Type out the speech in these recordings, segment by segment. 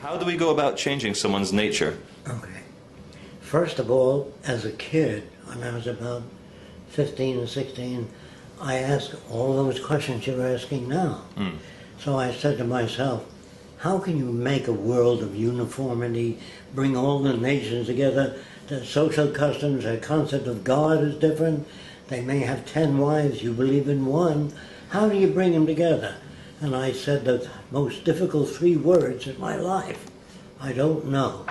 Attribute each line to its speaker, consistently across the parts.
Speaker 1: How do we go about changing someone's nature?
Speaker 2: Okay. First of all, as a kid, when I was about 15 or 16, I asked all those questions you're asking now. So I said to myself, how can you make a world of uniformity, bring all the nations together? The social customs, their concept of God is different. They may have 10 wives, you believe in one. How do you bring them together? And I said the most difficult 3 words in my life, I don't know.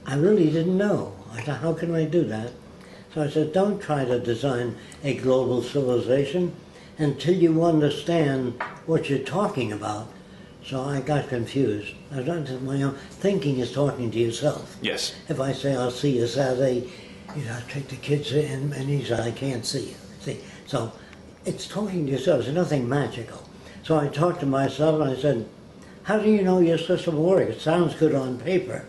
Speaker 2: I really didn't know. I said, how can I do that? So I said, don't try to design a global civilization until you understand what you're talking about. So I got confused. I don't my own thinking is talking to yourself.
Speaker 1: Yes.
Speaker 2: If I say I'll see you Saturday, take the kids in, and he said I can't see you. See, so it's talking to yourself. There's nothing magical. So I talked to myself and I said, how do you know your system will work? It sounds good on paper.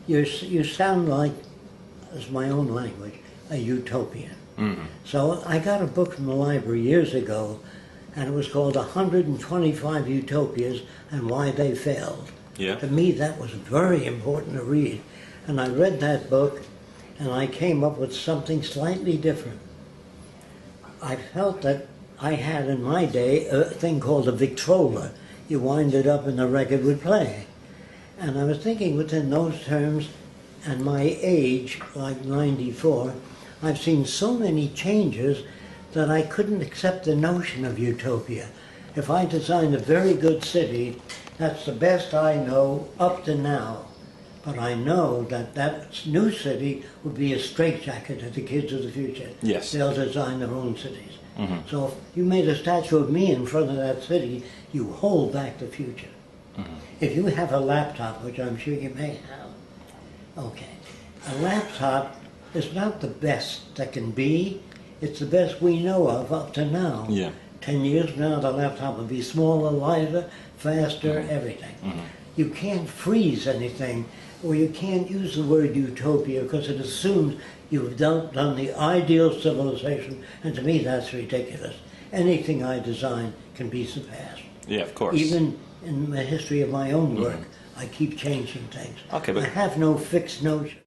Speaker 2: You sound like, it's my own language, a utopian. So I got a book from the library years ago, and it was called 125 Utopias and Why They Failed.
Speaker 1: Yeah.
Speaker 2: To me, that was very important to read. And I read that book, and I came up with something slightly different. I felt that I had in my day a thing called a Victrola. You wind it up and the record would play. And I was thinking within those terms, and my age, like 94, I've seen so many changes that I couldn't accept the notion of utopia. If I designed a very good city, that's the best I know up to now. But I know that that new city would be a straitjacket to the kids of the future.
Speaker 1: Yes.
Speaker 2: They'll design their own cities. So if you made a statue of me in front of that city, you hold back the future. If you have a laptop, which I'm sure you may have, okay, a laptop is not the best that can be. It's the best we know of up to now.
Speaker 1: Yeah.
Speaker 2: 10 years from now, the laptop will be smaller, lighter, faster, everything. You can't freeze anything, or you can't use the word utopia because it assumes you've done the ideal civilization, and to me that's ridiculous. Anything I design can be surpassed.
Speaker 1: Yeah, of course.
Speaker 2: Even in the history of my own work, I keep changing things.
Speaker 1: Okay, but
Speaker 2: I have no fixed notion.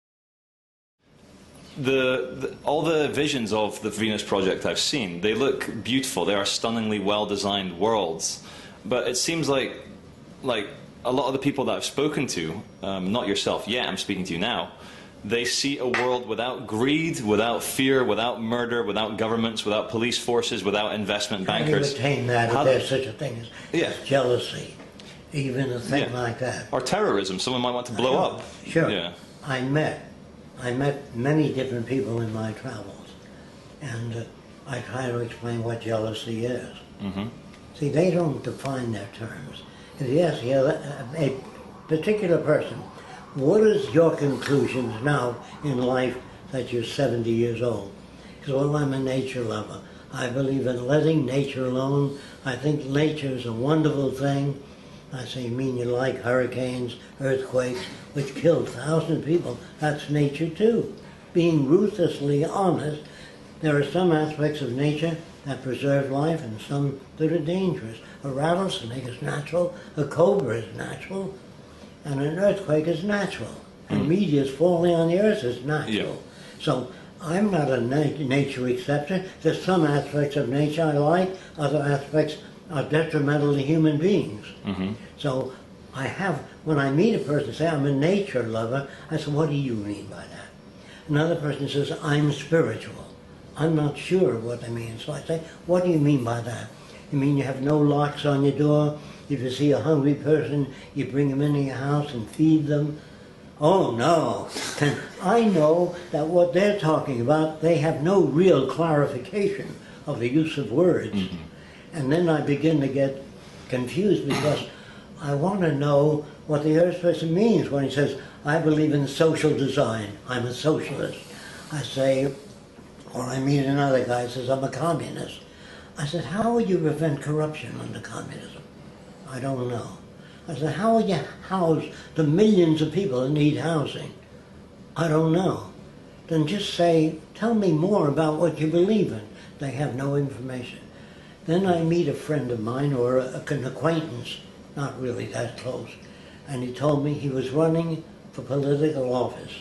Speaker 1: All the visions of the Venus project I've seen, they look beautiful. They are stunningly well-designed worlds. But it seems like a lot of the people that I've spoken to, not yourself yet, I'm speaking to you now, they see a world without greed, without fear, without murder, without governments, without police forces, without investment bankers.
Speaker 2: How do you attain that if there's such a thing as jealousy, even a thing like that?
Speaker 1: Or terrorism. Someone might want to blow up.
Speaker 2: Sure.
Speaker 1: Yeah.
Speaker 2: I met many different people in my travels, and I try to explain what jealousy is. See, they don't define their terms. If you ask a particular person, what is your conclusions now in life that you're 70 years old? Because, well, I'm a nature lover. I believe in letting nature alone. I think nature is a wonderful thing. I say, you mean you like hurricanes, earthquakes, which killed thousands of people? That's nature too. Being ruthlessly honest, there are some aspects of nature that preserve life and some that are dangerous. A rattlesnake is natural, a cobra is natural, and an earthquake is natural. And meteors falling on the earth is natural. So I'm not a nature acceptor. There's some aspects of nature I like, other aspects are detrimental to human beings. So when I meet a person, say I'm a nature lover, I say, what do you mean by that? Another person says, I'm spiritual. I'm not sure of what they mean. So I say, what do you mean by that? You mean you have no locks on your door? If you see a hungry person, you bring them into your house and feed them? Oh, no. I know that what they're talking about, they have no real clarification of the use of words. And then I begin to get confused because I want to know what the other person means when he says, I believe in social design, I'm a socialist. I say, or I meet another guy who says, I'm a communist. I said, how would you prevent corruption under communism? I don't know. I said, how would you house the millions of people that need housing? I don't know. Then just say, tell me more about what you believe in. They have no information. Then I meet a friend of mine or an acquaintance, not really that close, and he told me he was running for political office.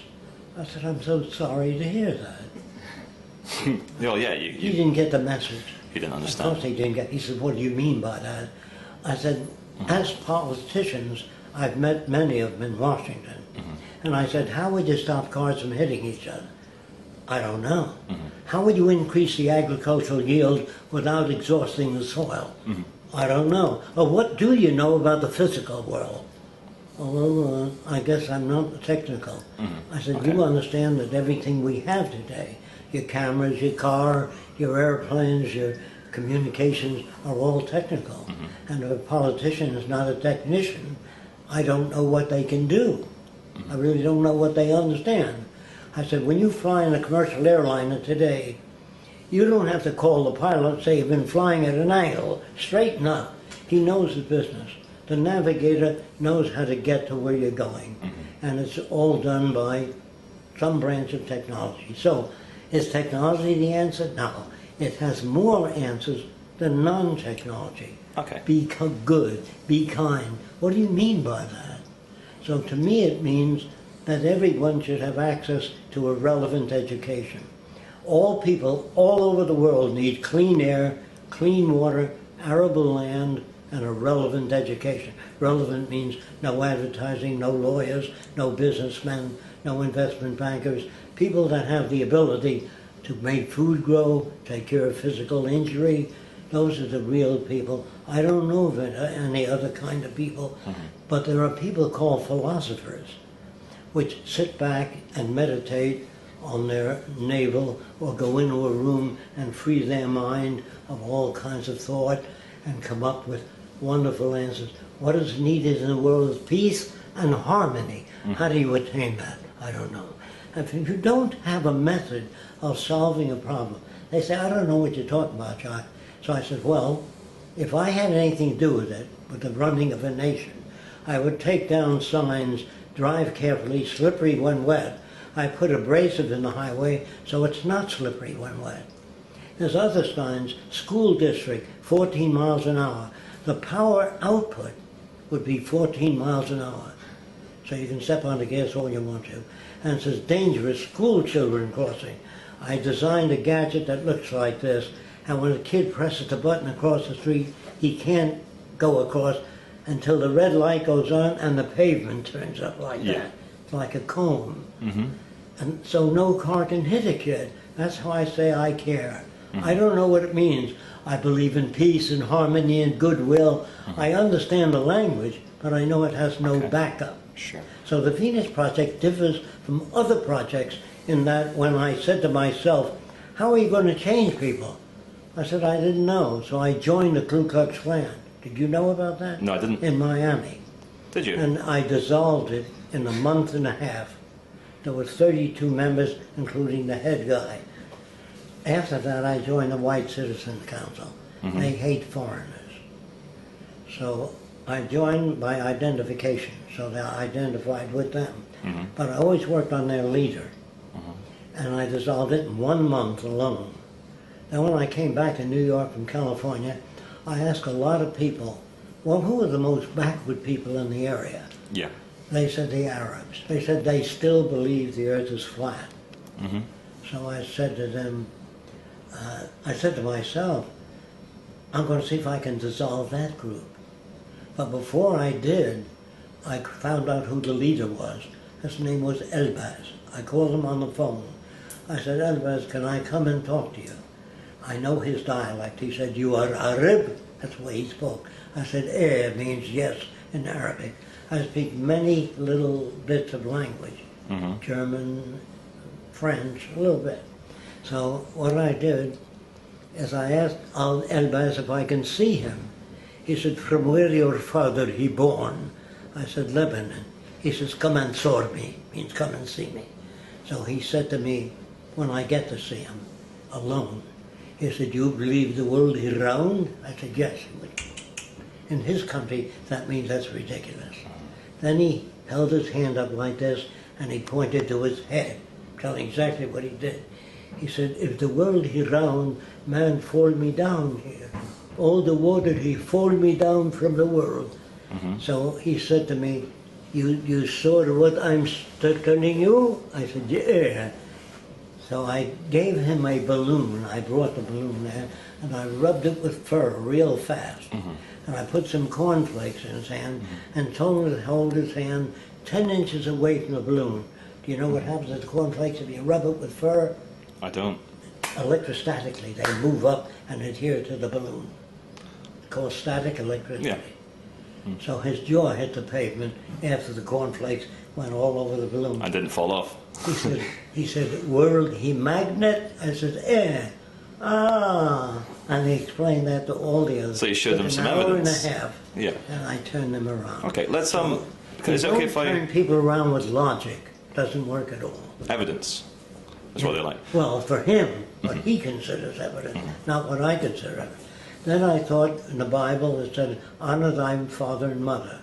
Speaker 2: I said, I'm so sorry to hear that.
Speaker 1: Well, yeah,
Speaker 2: He didn't get the message.
Speaker 1: He didn't understand.
Speaker 2: Of course he didn't get. He said, what do you mean by that? I said, as politicians, I've met many of them in Washington. And I said, how would you stop cars from hitting each other? I don't know. How would you increase the agricultural yield without exhausting the soil? I don't know. Or what do you know about the physical world? Oh, well, I guess I'm not technical. I said, you understand that everything we have today, your cameras, your car, your airplanes, your communications are all technical. And if a politician is not a technician, I don't know what they can do. I really don't know what they understand. I said, when you fly in a commercial airliner today, you don't have to call the pilot and say you've been flying at an angle. Straighten up. He knows the business. The navigator knows how to get to where you're going. And it's all done by some branch of technology. So, is technology the answer? No. It has more answers than non-technology.
Speaker 1: Okay.
Speaker 2: Be good. Be kind. What do you mean by that? So to me it means that everyone should have access to a relevant education. All people all over the world need clean air, clean water, arable land, and a relevant education. Relevant means no advertising, no lawyers, no businessmen, no investment bankers, people that have the ability to make food grow, take care of physical injury. Those are the real people. I don't know of any other kind of people, but there are people called philosophers, which sit back and meditate on their navel or go into a room and free their mind of all kinds of thought and come up with wonderful answers. What is needed in the world is peace and harmony. How do you attain that? I don't know. If you don't have a method of solving a problem, they say, I don't know what you're talking about, Jacque. So I said, well, if I had anything to do with it, with the running of a nation, I would take down signs, drive carefully, slippery when wet. I put abrasive in the highway so it's not slippery when wet. There's other signs, school district, 14 miles an hour. The power output would be 14 miles an hour. So you can step on the gas all you want to. And it says dangerous school children crossing. I designed a gadget that looks like this, and when a kid presses the button across the street, he can't go across until the red light goes on and the pavement turns up like that. It's like a cone. And so no car can hit a kid. That's how I say I care. I don't know what it means. I believe in peace and harmony and goodwill. I understand the language, but I know it has no backup.
Speaker 1: Sure.
Speaker 2: So the Venus Project differs from other projects in that when I said to myself, how are you going to change people? I said, I didn't know, so I joined the Ku Klux Klan. Did you know about that?
Speaker 1: No, I didn't.
Speaker 2: In Miami.
Speaker 1: Did you?
Speaker 2: And I dissolved it in a month and a half. There were 32 members, including the head guy. After that, I joined the White Citizens Council. They hate foreigners. So I joined by identification, so they identified with them. But I always worked on their leader. And I dissolved it in 1 month alone. Then when I came back to New York from California, I asked a lot of people, well, who are the most backward people in the area?
Speaker 1: Yeah.
Speaker 2: They said the Arabs. They said they still believe the earth is flat. So I said to them, I said to myself, I'm going to see if I can dissolve that group. But before I did, I found out who the leader was. His name was Elbaz. I called him on the phone. I said, Elbaz, can I come and talk to you? I know his dialect. He said, you are Arab? That's the way he spoke. I said, means yes in Arabic. I speak many little bits of language, German, French, a little bit. So what I did is I asked Elbaz if I can see him. He said, from where your father he born? I said, Lebanon. He says, come and saw me, means come and see me. So he said to me, when I get to see him, alone, he said, you believe the world is round? I said, yes. In his country, that means that's ridiculous. Then he held his hand up like this, and he pointed to his head, telling exactly what he did. He said, if the world is round, man fall me down here. All the water, he fall me down from the world. So he said to me, you saw what I'm telling you? I said, yeah. So I gave him a balloon. I brought the balloon there, and I rubbed it with fur real fast. And I put some cornflakes in his hand and told him to hold his hand 10 inches away from the balloon. Do you know what happens to the cornflakes if you rub it with fur?
Speaker 1: I don't.
Speaker 2: Electrostatically, they move up and adhere to the balloon. It's called static electricity.
Speaker 1: Yeah.
Speaker 2: So his jaw hit the pavement after the cornflakes went all over the balloon.
Speaker 1: I didn't fall off.
Speaker 2: He said, world he magnet? I said, yeah. Ah. And he explained that to all the others.
Speaker 1: So you showed them some
Speaker 2: An
Speaker 1: evidence.
Speaker 2: hour and a half.
Speaker 1: Yeah.
Speaker 2: And I turned them around.
Speaker 1: Okay, let's is it
Speaker 2: You
Speaker 1: okay
Speaker 2: don't
Speaker 1: if I
Speaker 2: turn people around with logic. Doesn't work at all.
Speaker 1: evidence? That's what they like.
Speaker 2: Well, for him, what he considers evidence, not what I consider evidence. Then I thought in the Bible it said, honor thy father and mother.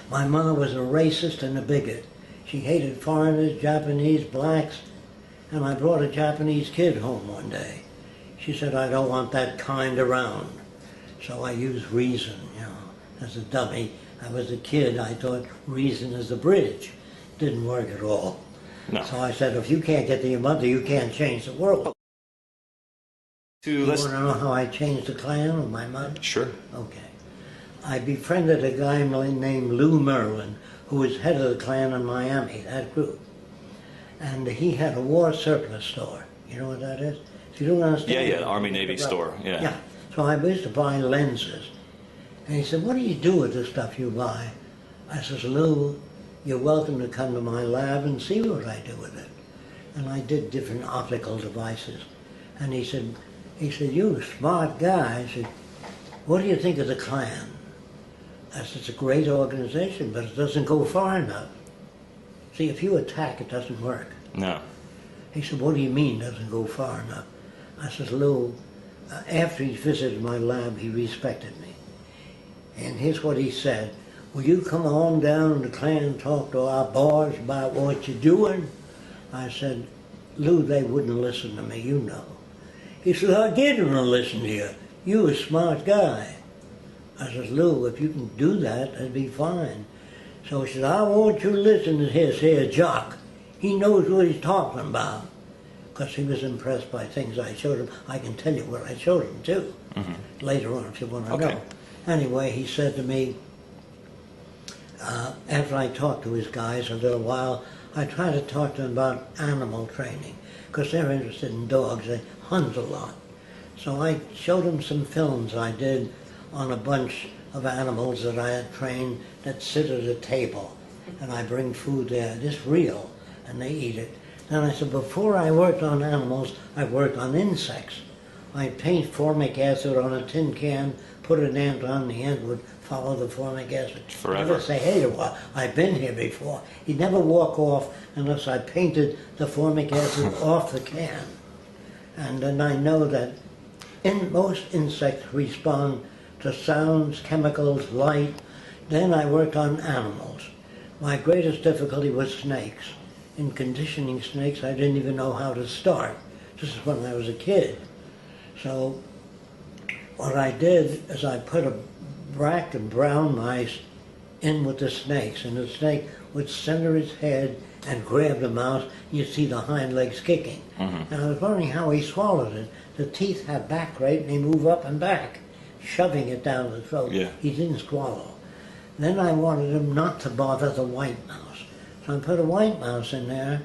Speaker 2: My mother was a racist and a bigot. She hated foreigners, Japanese, blacks, and I brought a Japanese kid home one day. She said, I don't want that kind around. So I used reason, as a dummy. I was a kid, I thought reason is a bridge. Didn't work at all.
Speaker 1: No.
Speaker 2: So I said, if you can't get to your mother, you can't change the world. You want to know how I changed the Klan with my mother?
Speaker 1: Sure.
Speaker 2: Okay. I befriended a guy named Lou Merlin, who was head of the Klan in Miami, that group. And he had a war surplus store. You know what that is? If you don't understand.
Speaker 1: Yeah, Army-Navy store, yeah.
Speaker 2: Yeah. So I used to buy lenses. And he said, what do you do with the stuff you buy? I says, Lou, you're welcome to come to my lab and see what I do with it. And I did different optical devices. And he said, you a smart guy. I said, what do you think of the Klan? I said, it's a great organization, but it doesn't go far enough. See, if you attack, it doesn't work.
Speaker 1: No.
Speaker 2: He said, what do you mean doesn't go far enough? I said, Lou, after he visited my lab, he respected me. And here's what he said, will you come on down to the Klan and talk to our boss about what you're doing? I said, Lou, they wouldn't listen to me, you know. He said, I didn't want to listen to you. You a smart guy. I said, Lou, if you can do that, that'd be fine. So he said, I want you to listen to his here, Jacque. He knows what he's talking about. Because he was impressed by things I showed him. I can tell you what I showed him, too, later on, if you want to know. Anyway, he said to me, after I talked to his guys a little while, I tried to talk to them about animal training, because they're interested in dogs. They hunt a lot. So I showed them some films I did on a bunch of animals that I had trained that sit at a table. And I bring food there. It's real, and they eat it. Then I said, before I worked on animals, I worked on insects. I'd paint formic acid on a tin can, put an ant on, the ant would follow the formic acid.
Speaker 1: Forever.
Speaker 2: Never say, hey, I've been here before. He'd never walk off unless I painted the formic acid off the can. And then I know that most insects respond to sounds, chemicals, light. Then I worked on animals. My greatest difficulty was snakes. In conditioning snakes, I didn't even know how to start. This is when I was a kid. So what I did is I put a rack of brown mice in with the snakes, and the snake would center its head and grab the mouse, and you'd see the hind legs kicking. And I was wondering how he swallowed it. The teeth have back rate, and they move up and back, shoving it down the throat.
Speaker 1: Yeah.
Speaker 2: He didn't swallow. Then I wanted him not to bother the white mouse. So I put a white mouse in there,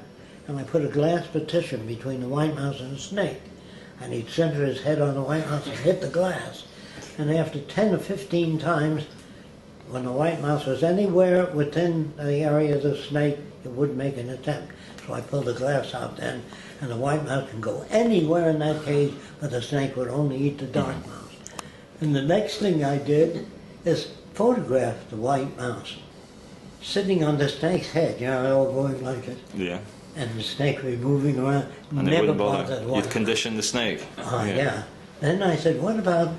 Speaker 2: and I put a glass partition between the white mouse and the snake. And he'd center his head on the white mouse and hit the glass. And after 10 or 15 times, when the white mouse was anywhere within the area of the snake, it would make an attempt. So I pulled the glass out then, and the white mouse can go anywhere in that cage, but the snake would only eat the dark mouse. And the next thing I did is photograph the white mouse sitting on the snake's head, all going like it.
Speaker 1: Yeah.
Speaker 2: And the snake was moving around,
Speaker 1: And
Speaker 2: never
Speaker 1: wouldn't
Speaker 2: bothered.
Speaker 1: You'd condition the snake.
Speaker 2: Yeah. Then I said, what about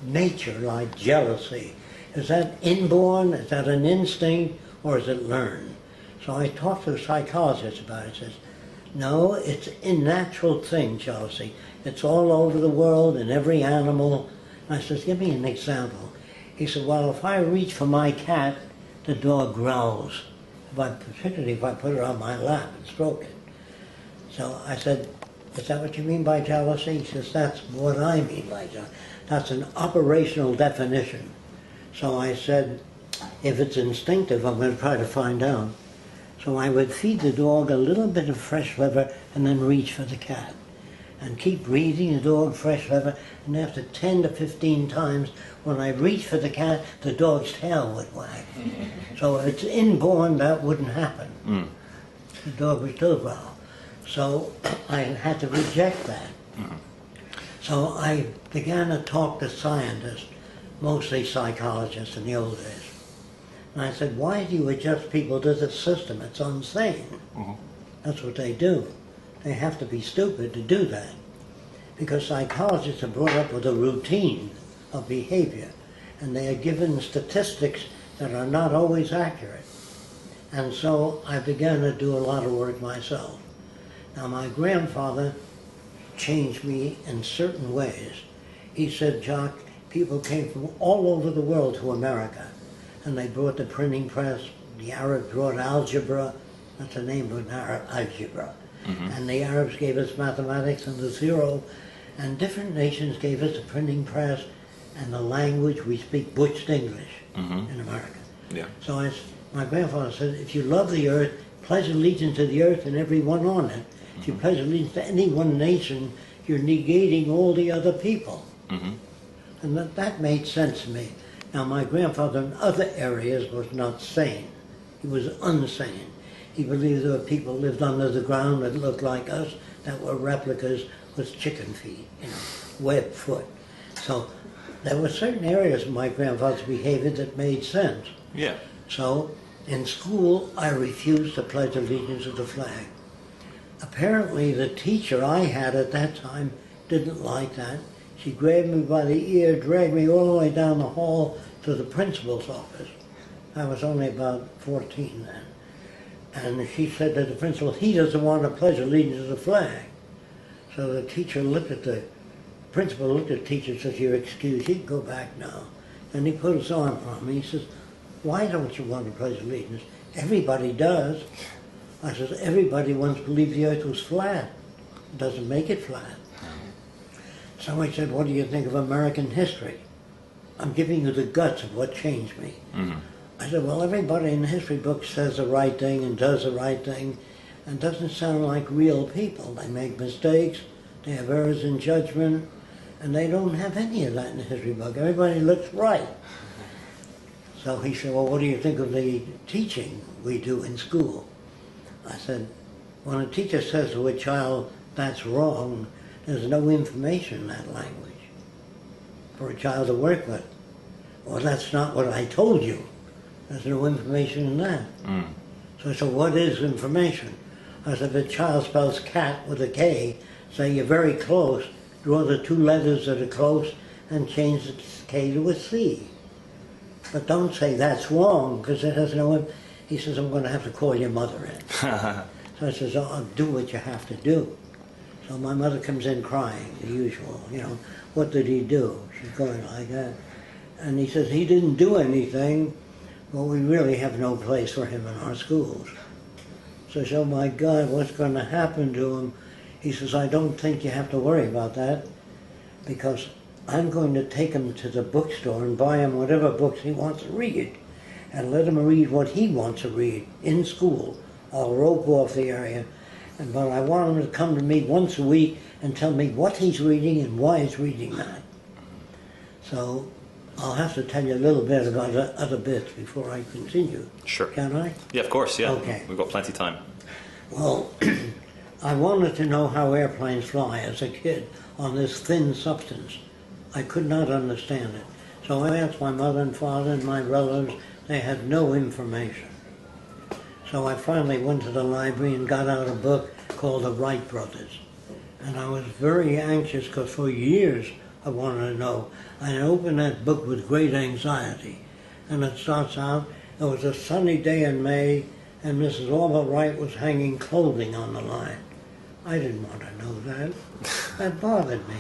Speaker 2: nature, like jealousy? Is that inborn? Is that an instinct? Or is it learned? So I talked to a psychologist about it. He says, no, it's a natural thing, jealousy. It's all over the world, in every animal. And I said, give me an example. He said, well, if I reach for my cat, the dog growls, particularly if I put it on my lap and stroke it. So I said, is that what you mean by jealousy? He says, that's what I mean by jealousy. That's an operational definition. So I said, if it's instinctive, I'm going to try to find out. So I would feed the dog a little bit of fresh liver and then reach for the cat. And keep feeding the dog fresh liver, and after 10 to 15 times, when I reach for the cat, the dog's tail would wag. So if it's inborn, that wouldn't happen. Mm. The dog would still growl. So I had to reject that. Mm-hmm. So I began to talk to scientists, mostly psychologists in the old days. And I said, why do you adjust people to the system? It's insane. Mm-hmm. That's what they do. They have to be stupid to do that. Because psychologists are brought up with a routine of behavior, and they are given statistics that are not always accurate. And so I began to do a lot of work myself. Now my grandfather changed me in certain ways. He said, Jacque, people came from all over the world to America, and they brought the printing press. The Arabs brought algebra. That's the name of an Arab, algebra. Mm-hmm. And the Arabs gave us mathematics and the zero, and different nations gave us a printing press and the language. We speak butched English in America. Yeah. So my grandfather said, if you love the earth, pledge allegiance to the earth and everyone on it. If you pledge allegiance to any one nation, you're negating all the other people. Mm-hmm. And that made sense to me. Now my grandfather in other areas was not sane. He was unsane. He believed there were people lived under the ground that looked like us, that were replicas with chicken feet, webbed foot. So there were certain areas of my grandfather's behavior that made sense. Yeah. So in school, I refused to pledge allegiance to the flag. Apparently the teacher I had at that time didn't like that. She grabbed me by the ear, dragged me all the way down the hall to the principal's office. I was only about 14 then. And she said to the principal, he doesn't want to pledge allegiance to the flag. So the teacher looked at the principal, looked at the teacher and says, you're excused, you can go back now. And he put his arm on me. He says, why don't you want to pledge allegiance? Everybody does. I says, everybody once believed the earth was flat. It doesn't make it flat. Somebody said, what do you think of American history? I'm giving you the guts of what changed me. Mm-hmm. I said, well, everybody in the history books says the right thing and does the right thing and doesn't sound like real people. They make mistakes, they have errors in judgment, and they don't have any of that in the history book. Everybody looks right. So he said, well, what do you think of the teaching we do in school? I said, when a teacher says to a child, that's wrong, there's no information in that language for a child to work with. Well, that's not what I told you. There's no information in that. Mm. So I said, what is information? I said, if a child spells cat with a K, say you're very close, draw the two letters that are close and change the K to a C. But don't say that's wrong, because it has no... He says, I'm going to have to call your mother in. So I says, I'll do what you have to do. So my mother comes in crying, the usual, what did he do? She's going like that. And he says, he didn't do anything. Well, we really have no place for him in our schools. So I said, oh my God, what's going to happen to him? He says, I don't think you have to worry about that, because I'm going to take him to the bookstore and buy him whatever books he wants to read, and let him read what he wants to read in school. I'll rope off the area, but I want him to come to me once a week and tell me what he's reading and why he's reading that. So I'll have to tell you a little bit about other bits before I continue.
Speaker 1: Sure.
Speaker 2: Can I?
Speaker 1: Yeah, of course, yeah.
Speaker 2: Okay.
Speaker 1: We've got plenty of time.
Speaker 2: Well, I wanted to know how airplanes fly as a kid on this thin substance. I could not understand it. So I asked my mother and father and my relatives. They had no information. So I finally went to the library and got out a book called The Wright Brothers. And I was very anxious because for years I wanted to know. I opened that book with great anxiety. And it starts out, it was a sunny day in May, and Mrs. Orville Wright was hanging clothing on the line. I didn't want to know that. That bothered me.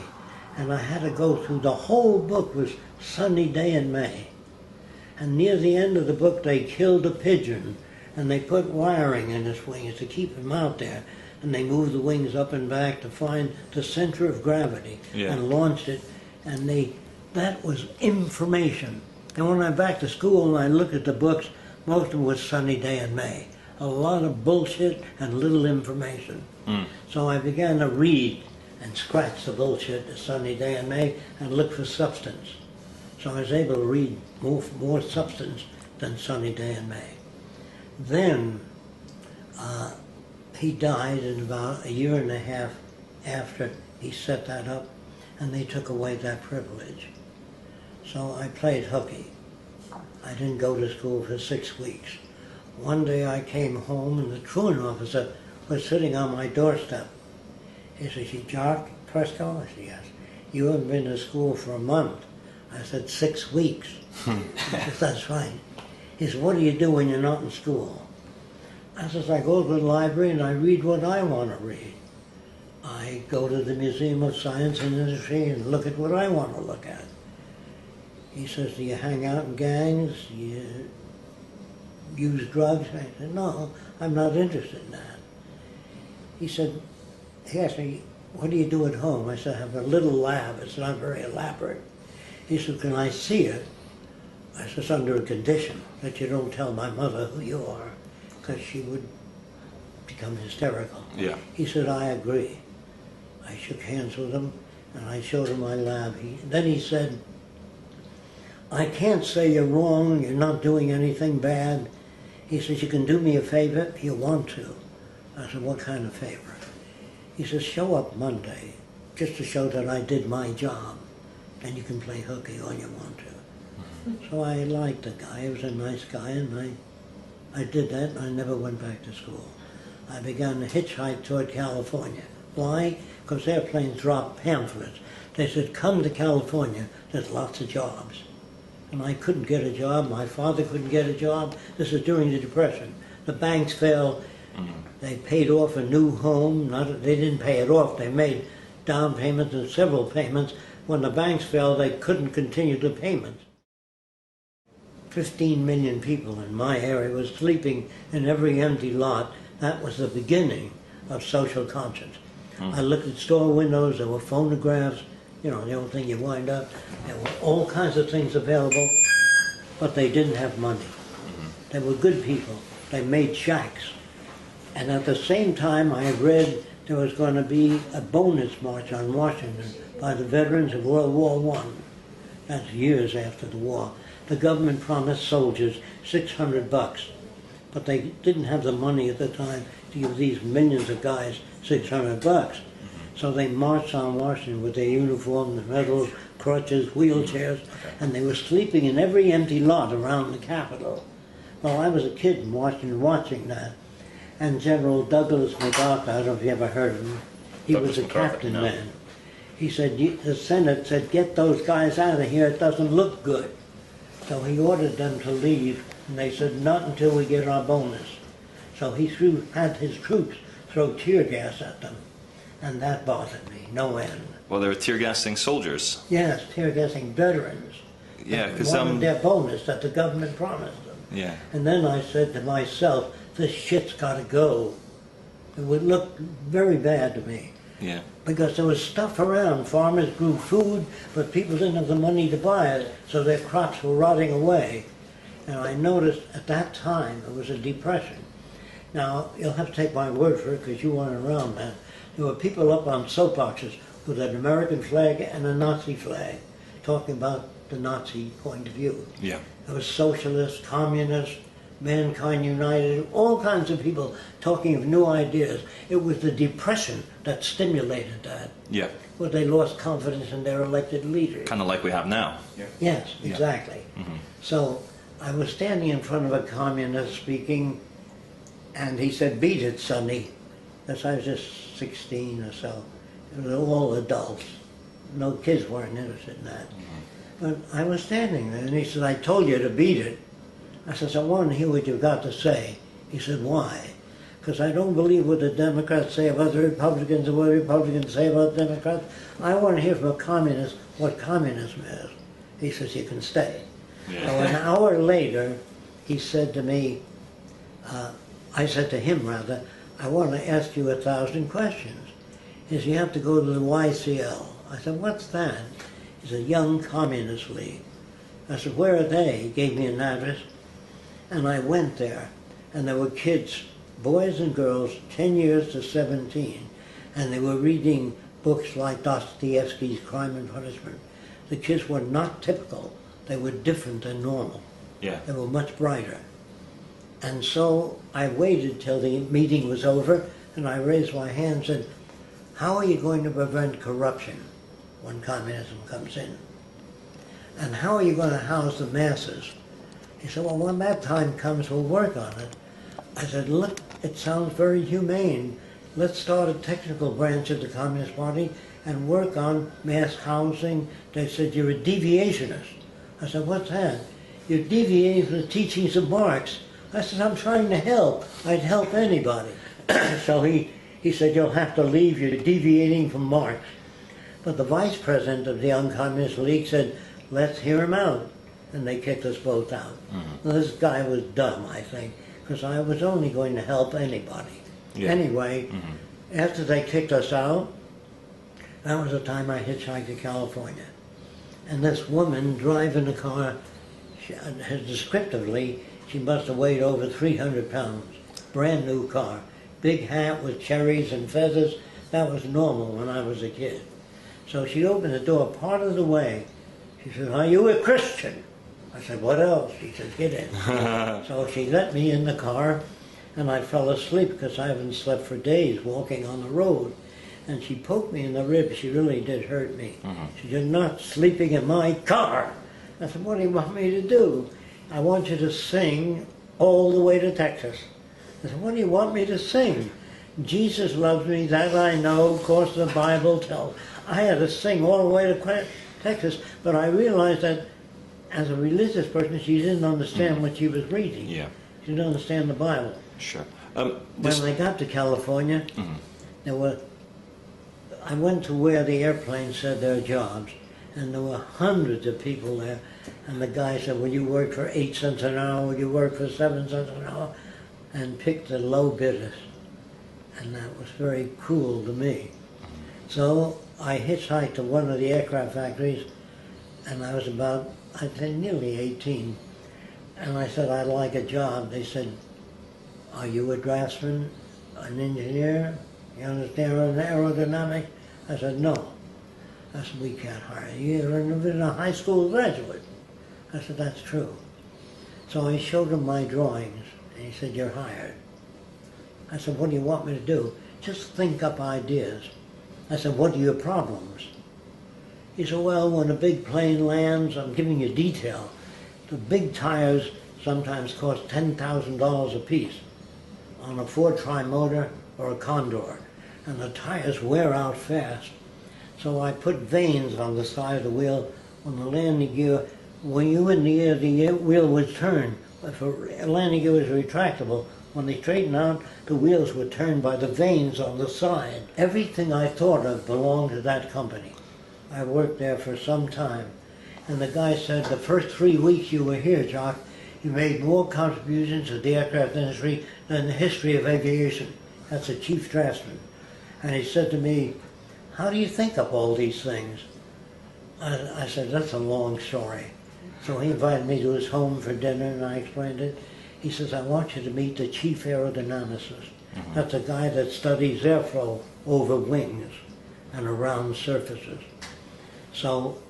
Speaker 2: And I had to go through the whole book was sunny day in May. And near the end of the book, they killed a pigeon, and they put wiring in its wings to keep him out there. And they moved the wings up and back to find the center of gravity and launched it. And that was information. And when I'm back to school and I look at the books, most of it was Sunny Day in May. A lot of bullshit and little information. So I began to read and scratch the bullshit, the Sunny Day in May, and look for substance. So I was able to read more substance than Sunny Day in May. Then he died in about a year and a half after he set that up, and they took away that privilege. So I played hooky. I didn't go to school for 6 weeks. One day I came home and the truant officer was sitting on my doorstep. He said, "You Jacque Fresco?" I said, "Yes." "You haven't been to school for a month." I said, 6 weeks. He said, "That's right." He said, "What do you do when you're not in school?" I said, "I go to the library and I read what I want to read. I go to the Museum of Science and Industry and look at what I want to look at." He says, "Do you hang out in gangs? Do you use drugs?" I said, "No, I'm not interested in that." He asked me, "What do you do at home?" I said, "I have a little lab. It's not very elaborate." He said, "Can I see it?" I said, "It's under a condition that you don't tell my mother who you are, because she would become hysterical."
Speaker 1: Yeah.
Speaker 2: He said, "I agree." I shook hands with him and I showed him my lab. Then he said, "I can't say you're wrong, you're not doing anything bad." He says, "You can do me a favor if you want to." I said, "What kind of favor?" He says, "Show up Monday, just to show that I did my job, and you can play hooky all you want to." So I liked the guy. He was a nice guy, and I did that, and I never went back to school. I began to hitchhike toward California. Why? Because airplanes dropped pamphlets. They said, "Come to California, there's lots of jobs." And I couldn't get a job. My father couldn't get a job. This is during the Depression. The banks failed. They paid off a new home. They didn't pay it off. They made down payments and several payments. When the banks failed, they couldn't continue the payments. 15 million people in my area were sleeping in every empty lot. That was the beginning of social conscience. I looked at store windows. There were phonographs. You know, the old thing you wind up. There were all kinds of things available, but they didn't have money. They were good people. They made shacks. And at the same time, I read there was going to be a bonus march on Washington by the veterans of World War I. That's years after the war. The government promised soldiers $600, but they didn't have the money at the time to give these millions of guys $600. So they marched on Washington with their uniform, their medals, crutches, wheelchairs, and they were sleeping in every empty lot around the Capitol. Well, I was a kid in Washington watching that. And General Douglas MacArthur, I don't know if you ever heard of him, he was a captain then. He said, the Senate said, "Get those guys out of here, it doesn't look good." So he ordered them to leave, and they said, "Not until we get our bonus." So he had his troops throw tear gas at them, and that bothered me, no end.
Speaker 1: Well, they were tear gassing soldiers.
Speaker 2: Yes, tear gassing veterans.
Speaker 1: Yeah, because
Speaker 2: wanted their bonus that the government promised them.
Speaker 1: Yeah.
Speaker 2: And then I said to myself, this shit's got to go. It would look very bad to me.
Speaker 1: Yeah.
Speaker 2: Because there was stuff around. Farmers grew food, but people didn't have the money to buy it, so their crops were rotting away. And I noticed at that time it was a depression. Now, you'll have to take my word for it because you weren't around then. There were people up on soapboxes with an American flag and a Nazi flag, talking about the Nazi point of view.
Speaker 1: Yeah.
Speaker 2: There was socialists, communists, Mankind United, all kinds of people talking of new ideas. It was the Depression that stimulated that.
Speaker 1: Yeah.
Speaker 2: Where they lost confidence in their elected leaders.
Speaker 1: Kind of like we have now.
Speaker 2: Yeah. Yes, exactly.
Speaker 1: Yeah.
Speaker 2: So I was standing in front of a communist speaking, and he said, "Beat it, Sonny." Because I was just 16 or so. It was all adults. No kids weren't interested in that. But I was standing there, and he said, "I told you to beat it." I said, "I want to hear what you've got to say." He said, "Why?" "Because I don't believe what the Democrats say about the Republicans and what the Republicans say about the Democrats. I want to hear from a communist what communism is." He says, "You can stay."
Speaker 1: Yeah.
Speaker 2: So an hour later, he said to me, I said to him rather, I want to ask you 1,000 questions. He said, you have to go to the YCL. I said, what's that? He said, Young Communist League. I said, where are they? He gave me an address. And I went there. And there were kids, boys and girls, 10 years to 17. And they were reading books like Dostoevsky's Crime and Punishment. The kids were not typical. They were different than normal.
Speaker 1: Yeah.
Speaker 2: They were much brighter. And so I waited till the meeting was over, and I raised my hand and said, how are you going to prevent corruption when communism comes in? And how are you going to house the masses? He said, well, when that time comes, we'll work on it. I said, look, it sounds very humane. Let's start a technical branch of the Communist Party and work on mass housing. They said, you're a deviationist. I said, what's that? You're deviating from the teachings of Marx. I said, I'm trying to help. I'd help anybody. So he said, you'll have to leave. You're deviating from Marx. But the vice president of the Young Communist League said, let's hear him out. And they kicked us both out. Mm-hmm. This guy was dumb, I think, because I was only going to help anybody. Yeah. Anyway, after they kicked us out, that was the time I hitchhiked to California. And this woman driving the car, descriptively, she must have weighed over 300 pounds. Brand new car. Big hat with cherries and feathers. That was normal when I was a kid. So she opened the door part of the way. She said, are you a Christian? I said, what else? She said, get in. So she let me in the car, and I fell asleep because I haven't slept for days walking on the road. And she poked me in the ribs. She really did hurt me. She said, you're not sleeping in my car. I said, what do you want me to do? I want you to sing all the way to Texas. I said, what do you want me to sing? Jesus loves me, that I know, of course the Bible tells. I had to sing all the way to Texas, but I realized that as a religious person, she didn't understand what she was reading. Yeah. She didn't understand the Bible.
Speaker 1: Sure.
Speaker 2: When I got to California, I went to where the airplanes said their jobs, and there were hundreds of people there. And the guy said, will you work for 8 cents an hour? Will you work for 7 cents an hour? And picked the low bidders. And that was very cruel to me. So I hitchhiked to one of the aircraft factories, and I was about, I think, nearly 18. And I said, I'd like a job. They said, are you a draftsman, an engineer? You understand aerodynamics? I said, no. I said, we can't hire you. You're a high school graduate. I said, that's true. So I showed him my drawings, and he said, you're hired. I said, what do you want me to do? Just think up ideas. I said, what are your problems? He said, well, when a big plane lands, I'm giving you detail. The big tires sometimes cost $10,000 a piece on a Ford Tri-Motor or a Condor, and the tires wear out fast. So I put vanes on the side of the wheel. When the landing gear, when you were in the air, the wheel would turn. If a landing gear was retractable, when they straightened out, the wheels were turned by the vanes on the side. Everything I thought of belonged to that company. I worked there for some time. And the guy said, the first 3 weeks you were here, Jacque, you made more contributions to the aircraft industry than the history of aviation. That's a chief draftsman. And he said to me, how do you think up all these things? I said, that's a long story. So he invited me to his home for dinner, and I explained it. He says, I want you to meet the chief aerodynamicist. That's a guy that studies airflow over wings and around surfaces. So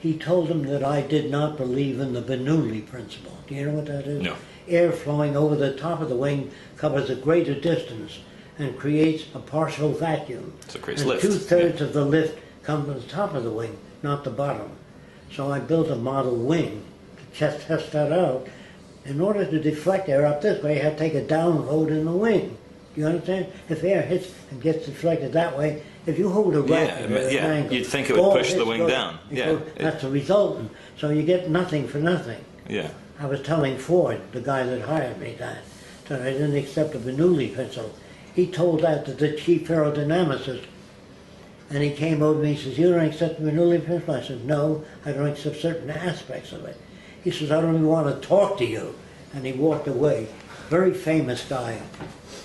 Speaker 2: he told him that I did not believe in the Bernoulli principle. Do you know what that is?
Speaker 1: No.
Speaker 2: Air flowing over the top of the wing covers a greater distance and creates a partial vacuum.
Speaker 1: So it creates
Speaker 2: and
Speaker 1: lift.
Speaker 2: 2/3 of the lift comes from the top of the wing, not the bottom. So I built a model wing to test that out. In order to deflect air up this way, you have to take a down load in the wing. Do you understand? If air hits and gets deflected that way, if you hold a racket at an angle,
Speaker 1: you'd think it would push the wing down.
Speaker 2: That's the resultant. So you get nothing for nothing.
Speaker 1: Yeah.
Speaker 2: I was telling Ford, the guy that hired me, that I didn't accept the Bernoulli principle. He told that to the chief aerodynamicist, and he came over to me and says, you don't accept the Bernoulli principle? I said, no, I don't accept certain aspects of it. He says, I don't even want to talk to you. And he walked away. Very famous guy,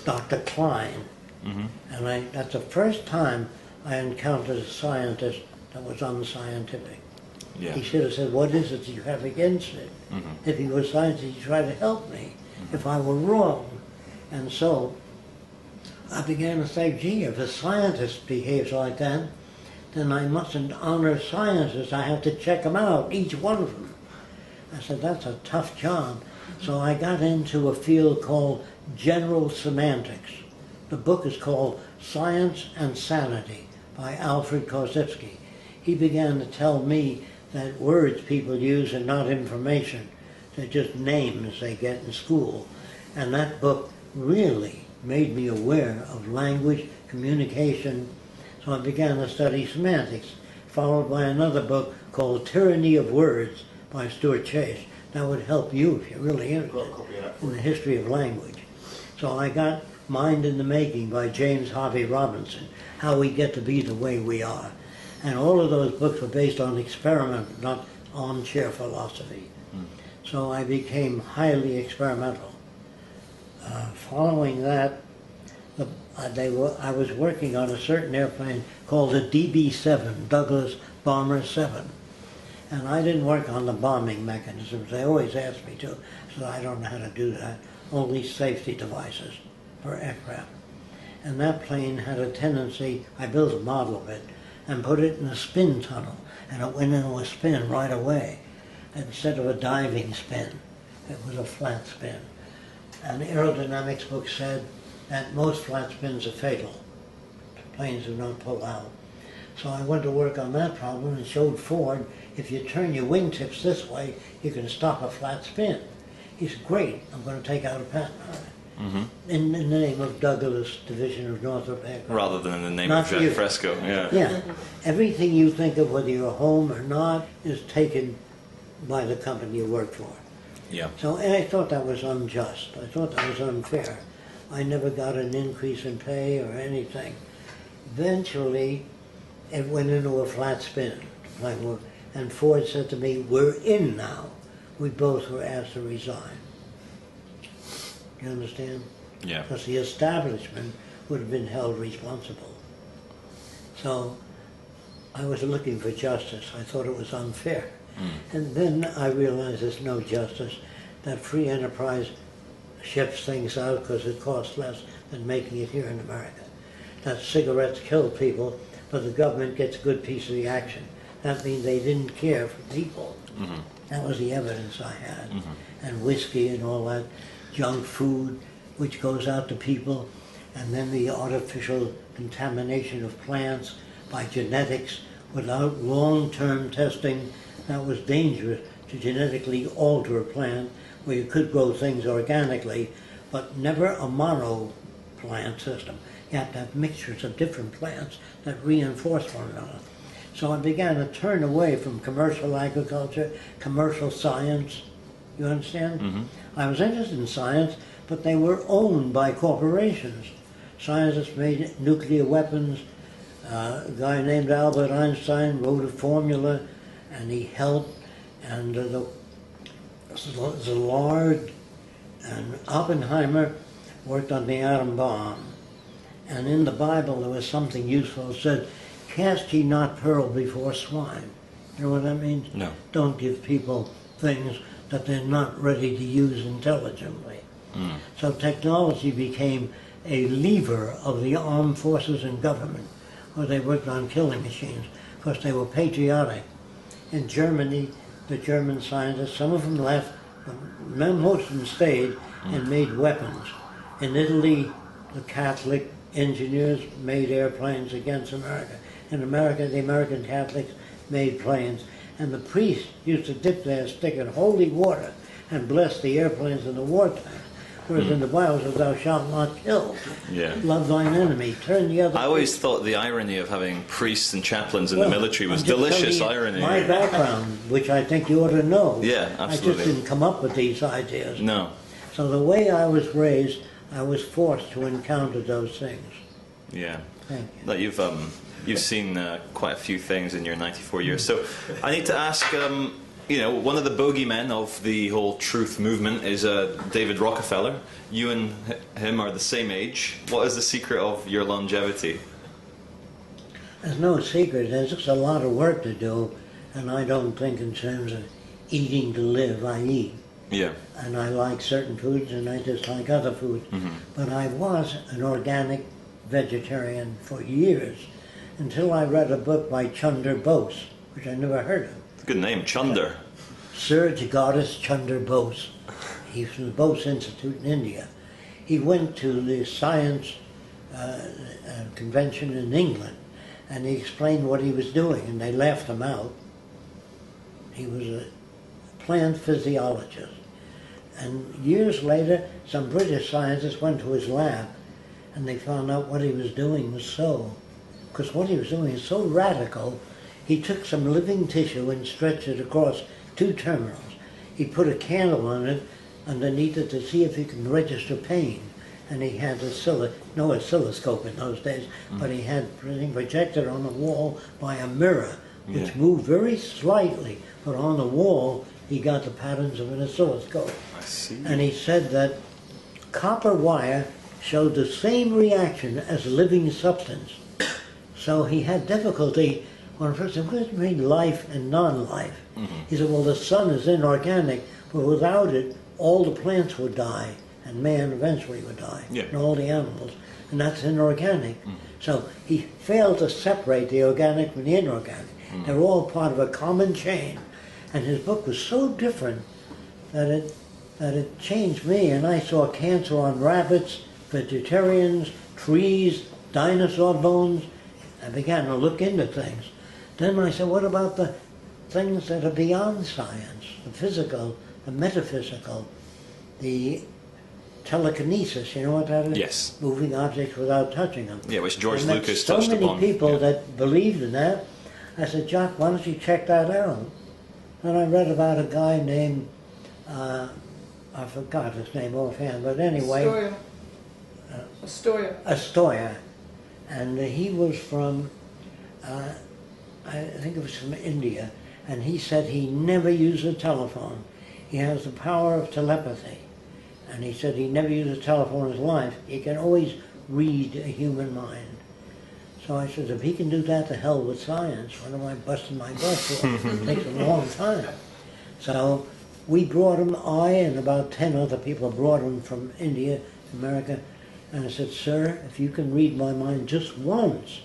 Speaker 2: Dr. Klein. And that's the first time I encountered a scientist that was unscientific.
Speaker 1: Yeah.
Speaker 2: He should have said, what is it you have against it? If he was scientific, he'd try to help me if I were wrong. And so I began to say, gee, if a scientist behaves like that, then I mustn't honor scientists. I have to check them out, each one of them. I said, that's a tough job. So I got into a field called general semantics. The book is called Science and Sanity by Alfred Korzybski. He began to tell me that words people use are not information. They're just names they get in school. And that book really made me aware of language, communication. So I began to study semantics, followed by another book called Tyranny of Words by Stuart Chase. That would help you if you're really interested in the history of language. So I got Mind in the Making by James Harvey Robinson, How We Get to Be the Way We Are. And all of those books were based on experiment, not armchair philosophy. So I became highly experimental. Following that, I was working on a certain airplane called the DB-7, Douglas Bomber 7. And I didn't work on the bombing mechanisms. They always asked me to, so I don't know how to do that. Only safety devices for aircraft. And that plane had a tendency, I built a model of it, and put it in a spin tunnel, and it went into a spin right away. Instead of a diving spin, it was a flat spin. And the aerodynamics book said that most flat spins are fatal. Planes do not pull out. So I went to work on that problem and showed Ford, if you turn your wingtips this way, you can stop a flat spin. He said, great, I'm going to take out a patent on it. In the name of Douglas Division of Northrop Aircraft.
Speaker 1: Rather than in the name
Speaker 2: Not
Speaker 1: of
Speaker 2: you.
Speaker 1: Jacque Fresco, yeah.
Speaker 2: Yeah. Everything you think of, whether you're home or not, is taken by the company you work for.
Speaker 1: Yeah.
Speaker 2: So, and I thought that was unjust. I thought that was unfair. I never got an increase in pay or anything. Eventually, it went into a flat spin. And Ford said to me, we're in now. We both were asked to resign. You understand?
Speaker 1: Yeah.
Speaker 2: Because the establishment would have been held responsible. So I was looking for justice. I thought it was unfair. And then I realized there's no justice, that free enterprise ships things out because it costs less than making it here in America. That cigarettes kill people, but the government gets a good piece of the action. That means they didn't care for people. That was the evidence I had. And whiskey and all that junk food which goes out to people, and then the artificial contamination of plants by genetics without long-term testing. That was dangerous, to genetically alter a plant where you could grow things organically, but never a mono plant system. You have to have mixtures of different plants that reinforce one another. So I began to turn away from commercial agriculture, commercial science. You understand? I was interested in science, but they were owned by corporations. Scientists made nuclear weapons. A guy named Albert Einstein wrote a formula, and he helped. And the Szilard and Oppenheimer worked on the atom bomb. And in the Bible there was something useful. It said, cast ye not pearl before swine. You know what that means?
Speaker 1: No.
Speaker 2: Don't give people things that they're not ready to use intelligently. So technology became a lever of the armed forces and government, where they worked on killing machines, because they were patriotic. In Germany, the German scientists, some of them left, but most of them stayed and made weapons. In Italy, the Catholic engineers made airplanes against America. In America, the American Catholics made planes, and the priests used to dip their stick in holy water and bless the airplanes in the wartime. Whereas in the Bible it says, thou shalt not kill.
Speaker 1: Yeah.
Speaker 2: Love thine enemy. Turn the other.
Speaker 1: I always thought the irony of having priests and chaplains in the military was
Speaker 2: I'm just
Speaker 1: delicious
Speaker 2: telling you
Speaker 1: irony.
Speaker 2: My background, which I think you ought to know.
Speaker 1: Yeah, absolutely.
Speaker 2: I just didn't come up with these ideas.
Speaker 1: No.
Speaker 2: So the way I was raised, I was forced to encounter those things.
Speaker 1: Yeah.
Speaker 2: Thank you.
Speaker 1: Like you've seen quite a few things in your 94 years. So I need to ask, you know, one of the bogeymen of the whole truth movement is David Rockefeller. You and him are the same age. What is the secret of your longevity?
Speaker 2: There's no secret. There's just a lot of work to do, and I don't think in terms of eating to live. I eat.
Speaker 1: Yeah.
Speaker 2: And I like certain foods, and I dislike other foods. Mm-hmm. But I was an organic vegetarian for years, until I read a book by Chunder Bose, which I never heard of.
Speaker 1: Good name, Chunder.
Speaker 2: Sir Jagadesh Chunder Bose. He's from the Bose Institute in India. He went to the science convention in England, and he explained what he was doing, and they laughed him out. He was a plant physiologist. And years later, some British scientists went to his lab, and they found out what he was doing was because what he was doing is so radical. He took some living tissue and stretched it across 2 terminals. He put a candle on it underneath it to see if he can register pain. And he had no oscilloscope in those days, but he had everything projected on the wall by a mirror, which moved very slightly, but on the wall he got the patterns of an oscilloscope.
Speaker 1: I see.
Speaker 2: And he said that copper wire showed the same reaction as living substance. So he had difficulty when a person was between life and non-life. Mm-hmm. He said, well, the sun is inorganic, but without it, all the plants would die, and man eventually would die, and all the animals, and that's inorganic. Mm-hmm. So he failed to separate the organic from the inorganic. Mm-hmm. They're all part of a common chain. And his book was so different that it changed me, and I saw cancer on rabbits, vegetarians, trees, dinosaur bones. I began to look into things. Then I said, what about the things that are beyond science? The physical, the metaphysical, the telekinesis, you know what that is?
Speaker 1: Yes.
Speaker 2: Moving objects without touching them.
Speaker 1: Yeah, which George Lucas touched upon.
Speaker 2: So many people that believed in that. I said, Jacque, why don't you check that out? And I read about a guy named, I forgot his name offhand, but anyway. Astoria. And he was from, I think it was from India, and he said he never used a telephone. He has the power of telepathy. And he said he never used a telephone in his life. He can always read a human mind. So I said, if he can do that, to hell with science. What am I busting my butt for? It takes a long time. So we brought him, I and about 10 other people brought him from India, America, and I said, sir, if you can read my mind just once,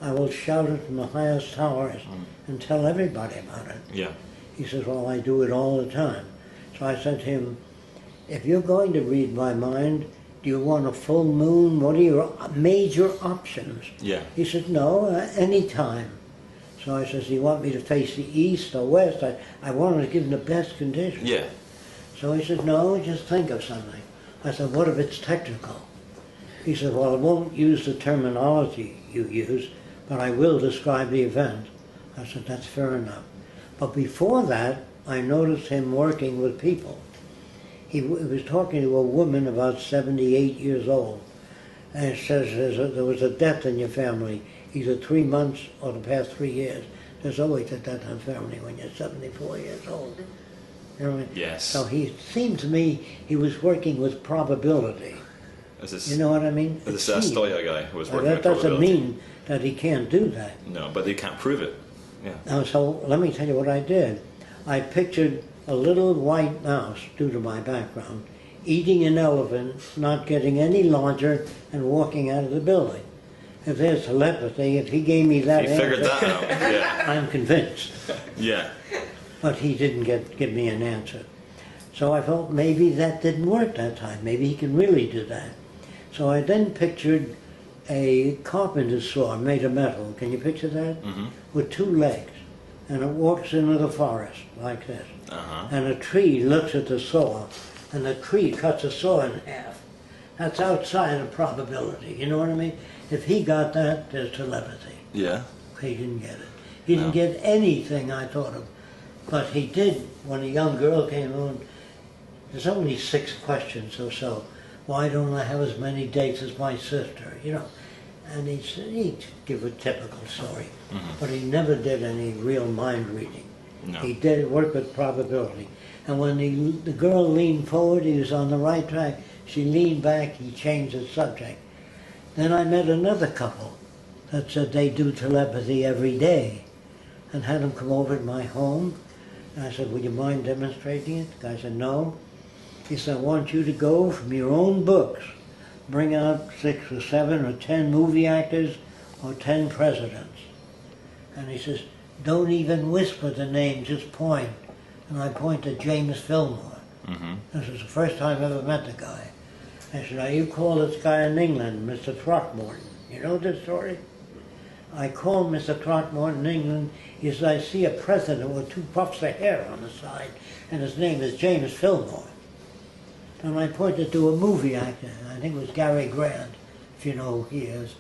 Speaker 2: I will shout it from the highest towers and tell everybody about it.
Speaker 1: Yeah.
Speaker 2: He says, well, I do it all the time. So I said to him, if you're going to read my mind, do you want a full moon? What are your major options?
Speaker 1: Yeah.
Speaker 2: He said, no, any time. So I said, do you want me to face the east or west? I wanted to give him the best conditions.
Speaker 1: Yeah.
Speaker 2: So he said, no, just think of something. I said, what if it's technical? He said, well, I won't use the terminology you use, but I will describe the event. I said, that's fair enough. But before that, I noticed him working with people. He was talking to a woman about 78 years old, and it says there was a death in your family, either 3 months or the past 3 years. There's always a death in the family when you're 74 years old. You know what I mean?
Speaker 1: Yes.
Speaker 2: So he seemed to me he was working with probability. You know what I mean?
Speaker 1: This Astoria guy who was working
Speaker 2: that
Speaker 1: with probability.
Speaker 2: doesn't mean that he can't do that.
Speaker 1: No, but they can't prove it. Yeah.
Speaker 2: Now, so let me tell you what I did. I pictured a little white mouse, due to my background, eating an elephant, not getting any larger, and walking out of the building. If there's telepathy, if he gave me that
Speaker 1: He figured that out, yeah.
Speaker 2: I'm convinced.
Speaker 1: Yeah.
Speaker 2: But he didn't give me an answer. So I thought maybe that didn't work that time. Maybe he can really do that. So I then pictured a carpenter's saw made of metal. Can you picture that? Mm-hmm. With 2 legs. And it walks into the forest like this. Uh-huh. And a tree looks at the saw, and the tree cuts the saw in half. That's outside of probability, you know what I mean? If he got that, there's telepathy.
Speaker 1: Yeah.
Speaker 2: He didn't get it. He didn't get anything I thought of. But he did, when a young girl came on, there's only 6 questions or so. Why don't I have as many dates as my sister, you know? And he'd give a typical story. Mm-hmm. But he never did any real mind reading.
Speaker 1: No.
Speaker 2: He did work with probability. And when the girl leaned forward, he was on the right track. She leaned back, he changed the subject. Then I met another couple that said they do telepathy every day, and had them come over to my home. And I said, would you mind demonstrating it? The guy said, no. He said, I want you to go from your own books, bring out 6 or 7 or 10 movie actors or 10 presidents. And he says, don't even whisper the name, just point. And I point to James Fillmore.
Speaker 1: Mm-hmm.
Speaker 2: This was the first time I ever met the guy. I said, now you call this guy in England Mr. Throckmorton. You know this story? I called Mr. Throckmorton in England. He said, I see a president with 2 puffs of hair on the side, and his name is James Fillmore. And I pointed to a movie actor. I think it was Gary Grant, if you know who he is.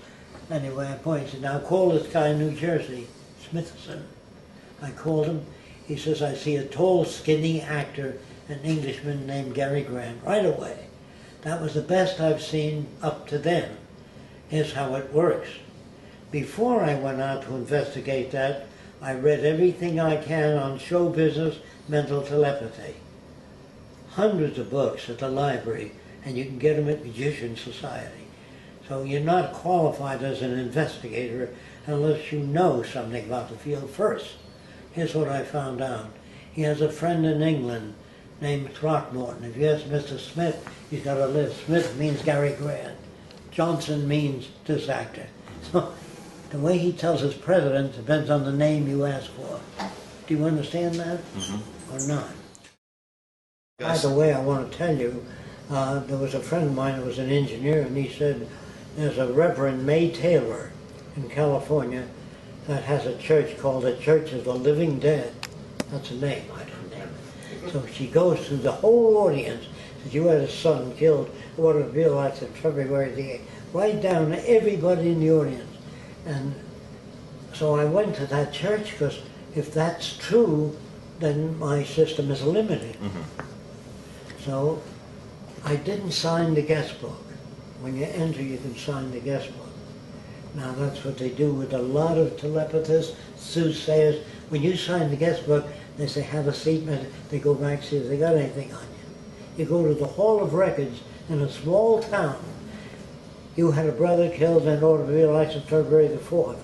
Speaker 2: Anyway, I pointed, now call this guy in New Jersey, Smithson. I called him. He says, I see a tall, skinny actor, an Englishman named Gary Grant, right away. That was the best I've seen up to then. Here's how it works. Before I went out to investigate that, I read everything I can on show business, mental telepathy. Hundreds of books at the library, and you can get them at Magician Society. So you're not qualified as an investigator unless you know something about the field first. Here's what I found out. He has a friend in England named Throckmorton. If you ask Mr. Smith, he's got a list. Smith means Gary Grant. Johnson means this actor. So the way he tells his president depends on the name you ask for. Do you understand that? Mm-hmm. Or not?
Speaker 1: Yes.
Speaker 2: By the way, I want to tell you, there was a friend of mine who was an engineer, and he said there's a Reverend May Taylor in California that has a church called the Church of the Living Dead. That's a name, I don't name it. So she goes through the whole audience, says, you had a son killed, what a real act of February the 8th, right down to everybody in the audience. And so I went to that church, because if that's true, then my system is limited. Mm-hmm. So I didn't sign the guest book. When you enter, you can sign the guest book. Now that's what they do with a lot of telepathists, soothsayers. When you sign the guest book, they say, have a seat, they go back, see if they got anything on you. You go to the Hall of Records in a small town. You had a brother killed in automobile accident February the 4th,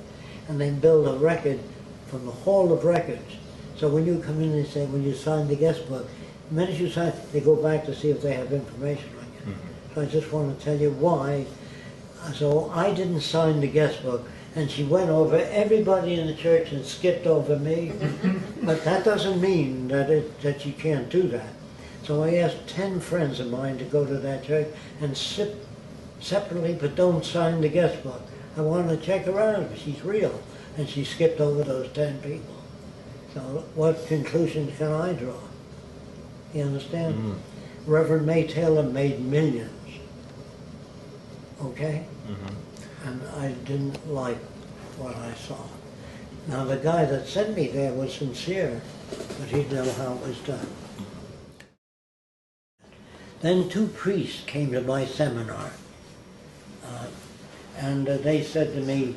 Speaker 2: and they build a record from the Hall of Records. So when you come in, they say, when you sign the guest book, the minute you sign, they go back to see if they have information on you. Mm-hmm. So I just want to tell you why. So I didn't sign the guest book, and she went over everybody in the church and skipped over me. But that doesn't mean that she can't do that. So I asked 10 friends of mine to go to that church and sit separately, but don't sign the guest book. I want to check her out if she's real. And she skipped over those 10 people. So what conclusions can I draw? You understand? Mm-hmm. Reverend May Taylor made millions. Okay? Mm-hmm. And I didn't like what I saw. Now the guy that sent me there was sincere, but he didn't know how it was done. Then 2 priests came to my seminar, and they said to me,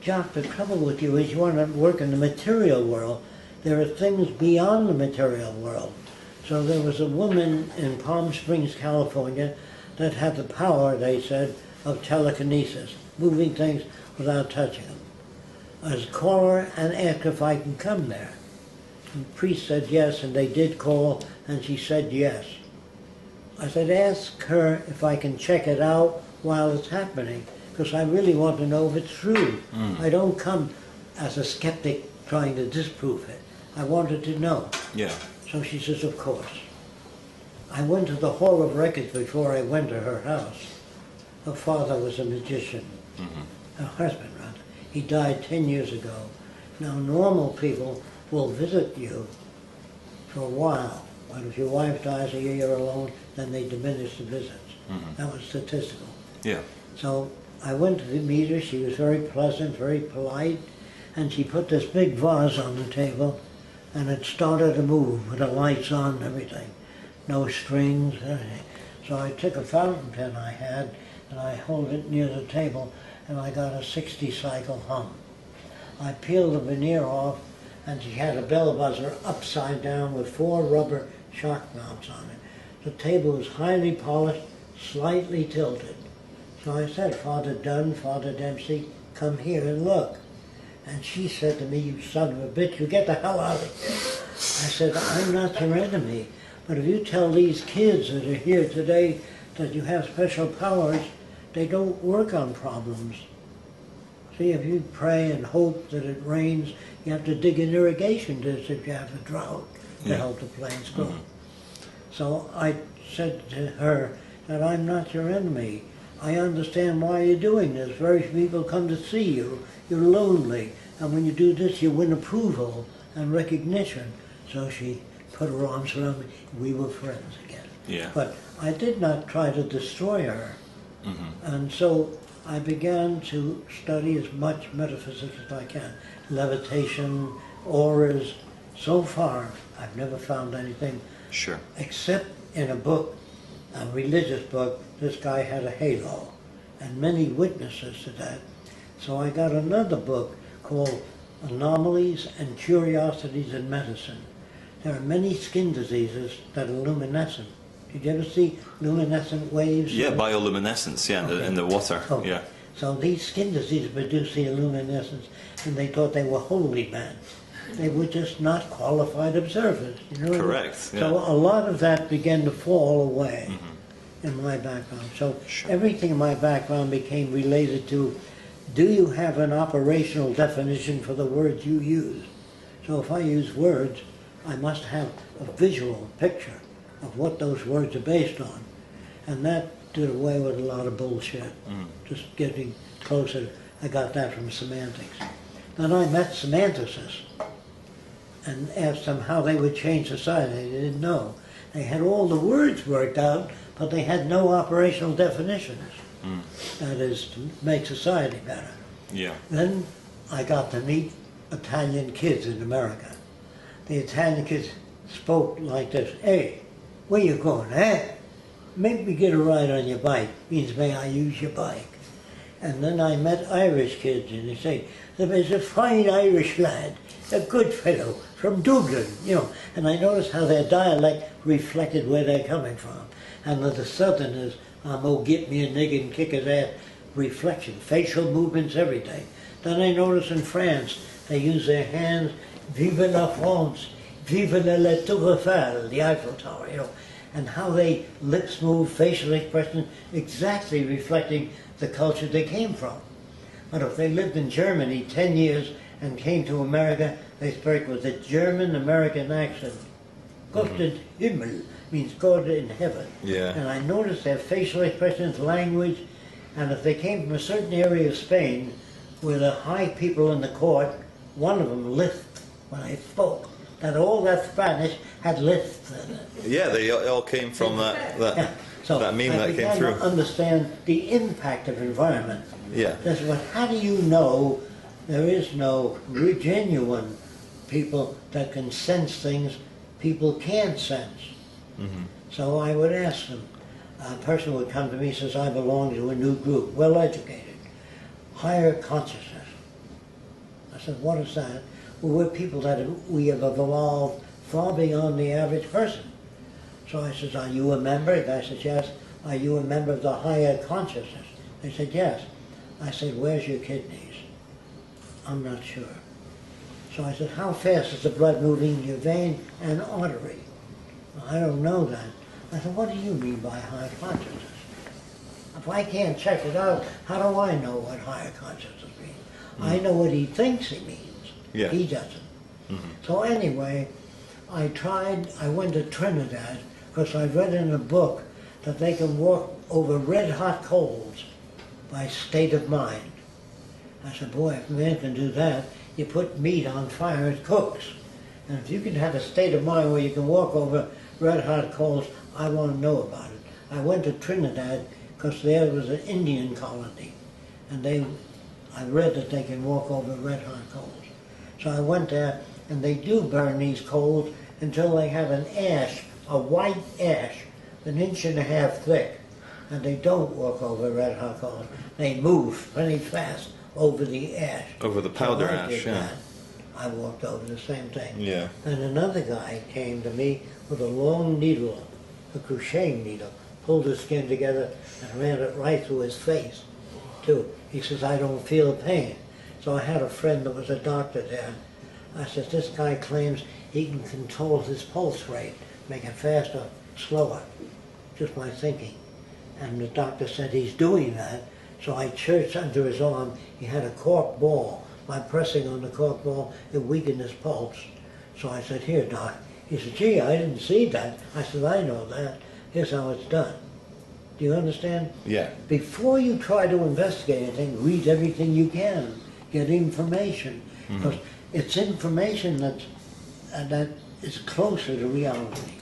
Speaker 2: Jacque, the trouble with you is you want to work in the material world. There are things beyond the material world. So there was a woman in Palm Springs, California, that had the power, they said, of telekinesis, moving things without touching them. I was call her and ask if I can come there. And the priest said yes, and they did call, and she said yes. I said, ask her if I can check it out while it's happening, because I really want to know if it's true. I don't come as a skeptic trying to disprove it. I wanted to know.
Speaker 1: Yeah. So
Speaker 2: she says, of course. I went to the Hall of Records before I went to her house. Her father was a magician. Mm-hmm. Her husband, rather. He died 10 years ago. Now, normal people will visit you for a while, but if your wife dies or you're alone, then they diminish the visits. Mm-hmm. That was statistical.
Speaker 1: Yeah.
Speaker 2: So I went to meet her. She was very pleasant, very polite, and she put this big vase on the table, and it started to move with the lights on and everything. No strings, anything. So I took a fountain pen I had, and I held it near the table, and I got a 60-cycle hum. I peeled the veneer off, and she had a bell buzzer upside down with 4 rubber shock mounts on it. The table was highly polished, slightly tilted. So I said, Father Dunn, Father Dempsey, come here and look. And she said to me, you son of a bitch, you get the hell out of here. I said, I'm not your enemy, but if you tell these kids that are here today that you have special powers, they don't work on problems. See, if you pray and hope that it rains, you have to dig an irrigation ditch if you have a drought to help the plants grow. Mm-hmm. So I said to her that I'm not your enemy. I understand why you're doing this. Very few people come to see you. You're lonely. And when you do this, you win approval and recognition. So she put her arms around me. We were friends again.
Speaker 1: Yeah.
Speaker 2: But I did not try to destroy her. Mm-hmm. And so I began to study as much metaphysics as I can. Levitation, auras. So far, I've never found anything.
Speaker 1: Sure.
Speaker 2: Except in a book, a religious book, this guy had a halo, and many witnesses to that. So I got another book called Anomalies and Curiosities in Medicine. There are many skin diseases that are luminescent. Did you ever see luminescent waves?
Speaker 1: Yeah, bioluminescence, yeah, okay. in the water.
Speaker 2: Okay.
Speaker 1: Yeah.
Speaker 2: So these skin diseases produce the luminescence, and they thought they were holy men. They were just not qualified observers. You know?
Speaker 1: Correct. Yeah.
Speaker 2: So a lot of that began to fall away in my background. So everything in my background became related to, do you have an operational definition for the words you use? So if I use words, I must have a visual picture of what those words are based on. And that did away with a lot of bullshit. Just getting closer. I got that from semantics. Then I met semanticists and asked them how they would change society. They didn't know. They had all the words worked out, but they had no operational definitions. That is, to make society better.
Speaker 1: Yeah.
Speaker 2: Then I got to meet Italian kids in America. The Italian kids spoke like this. Hey, where you going, eh? Make me get a ride on your bike. Means may I use your bike. And then I met Irish kids, and they say, there's a fine Irish lad, a good fellow, from Dublin, you know. And I noticed how their dialect reflected where they're coming from. And the Southerners, oh, get me a nigger and kick his ass, reflection, facial movements, everything. Then I noticed in France, they use their hands, vive la France, vive la Tour Eiffel, the Eiffel Tower, you know. And how they lips move, facial expression, exactly reflecting the culture they came from. But if they lived in Germany 10 years and came to America, they spoke with a German-American accent. Gott in Himmel means God in heaven.
Speaker 1: Yeah.
Speaker 2: And I noticed their facial expressions, language, and if they came from a certain area of Spain where the high people in the court, one of them lisped when I spoke. That all that Spanish had lisps in it.
Speaker 1: Yeah, they all came from that
Speaker 2: So
Speaker 1: that meme that came through.
Speaker 2: I began to understand the impact of environment.
Speaker 1: Yeah.
Speaker 2: That's what. How do you know there is no genuine people that can sense things people can't sense? So I would ask them. A person would come to me and says, I belong to a new group, well educated, higher consciousness. I said, what is that? Well, we're people that we have evolved far beyond the average person. So I said, are you a member? The guy says, yes. Are you a member of the higher consciousness? They said, yes. I said, where's your kidneys? I'm not sure. So I said, how fast is the blood moving in your vein and artery? I don't know that. I said, what do you mean by higher consciousness? If I can't check it out, how do I know what higher consciousness means? I know what he thinks he means.
Speaker 1: Yeah.
Speaker 2: He doesn't. So anyway, I went to Trinidad because I read in a book that they can walk over red hot coals by state of mind. I said, boy, if a man can do that, you put meat on fire, it cooks. And if you can have a state of mind where you can walk over red hot coals, I want to know about it. I went to Trinidad because there was an Indian colony, and I read that they can walk over red hot coals. So I went there, and they do burn these coals until they have an ash, a white ash, 1.5 inches thick, and they don't walk over red hot coals. They move pretty fast over the ash.
Speaker 1: Over the powder
Speaker 2: so
Speaker 1: ash, yeah.
Speaker 2: I walked over, the same thing.
Speaker 1: Yeah.
Speaker 2: And another guy came to me with a long needle, a crocheting needle, pulled his skin together and ran it right through his face, too. He says, I don't feel pain. So I had a friend that was a doctor there. I said, this guy claims he can control his pulse rate, make it faster, slower, just by thinking. And the doctor said he's doing that. So I churched under his arm. He had a cork ball. By pressing on the cork ball, it weakened his pulse. So I said, here, Doc. He said, gee, I didn't see that. I said, I know that. Here's how it's done. Do you understand?
Speaker 1: Yeah.
Speaker 2: Before you try to investigate anything, read everything you can. Get information. Because it's information that is closer to reality.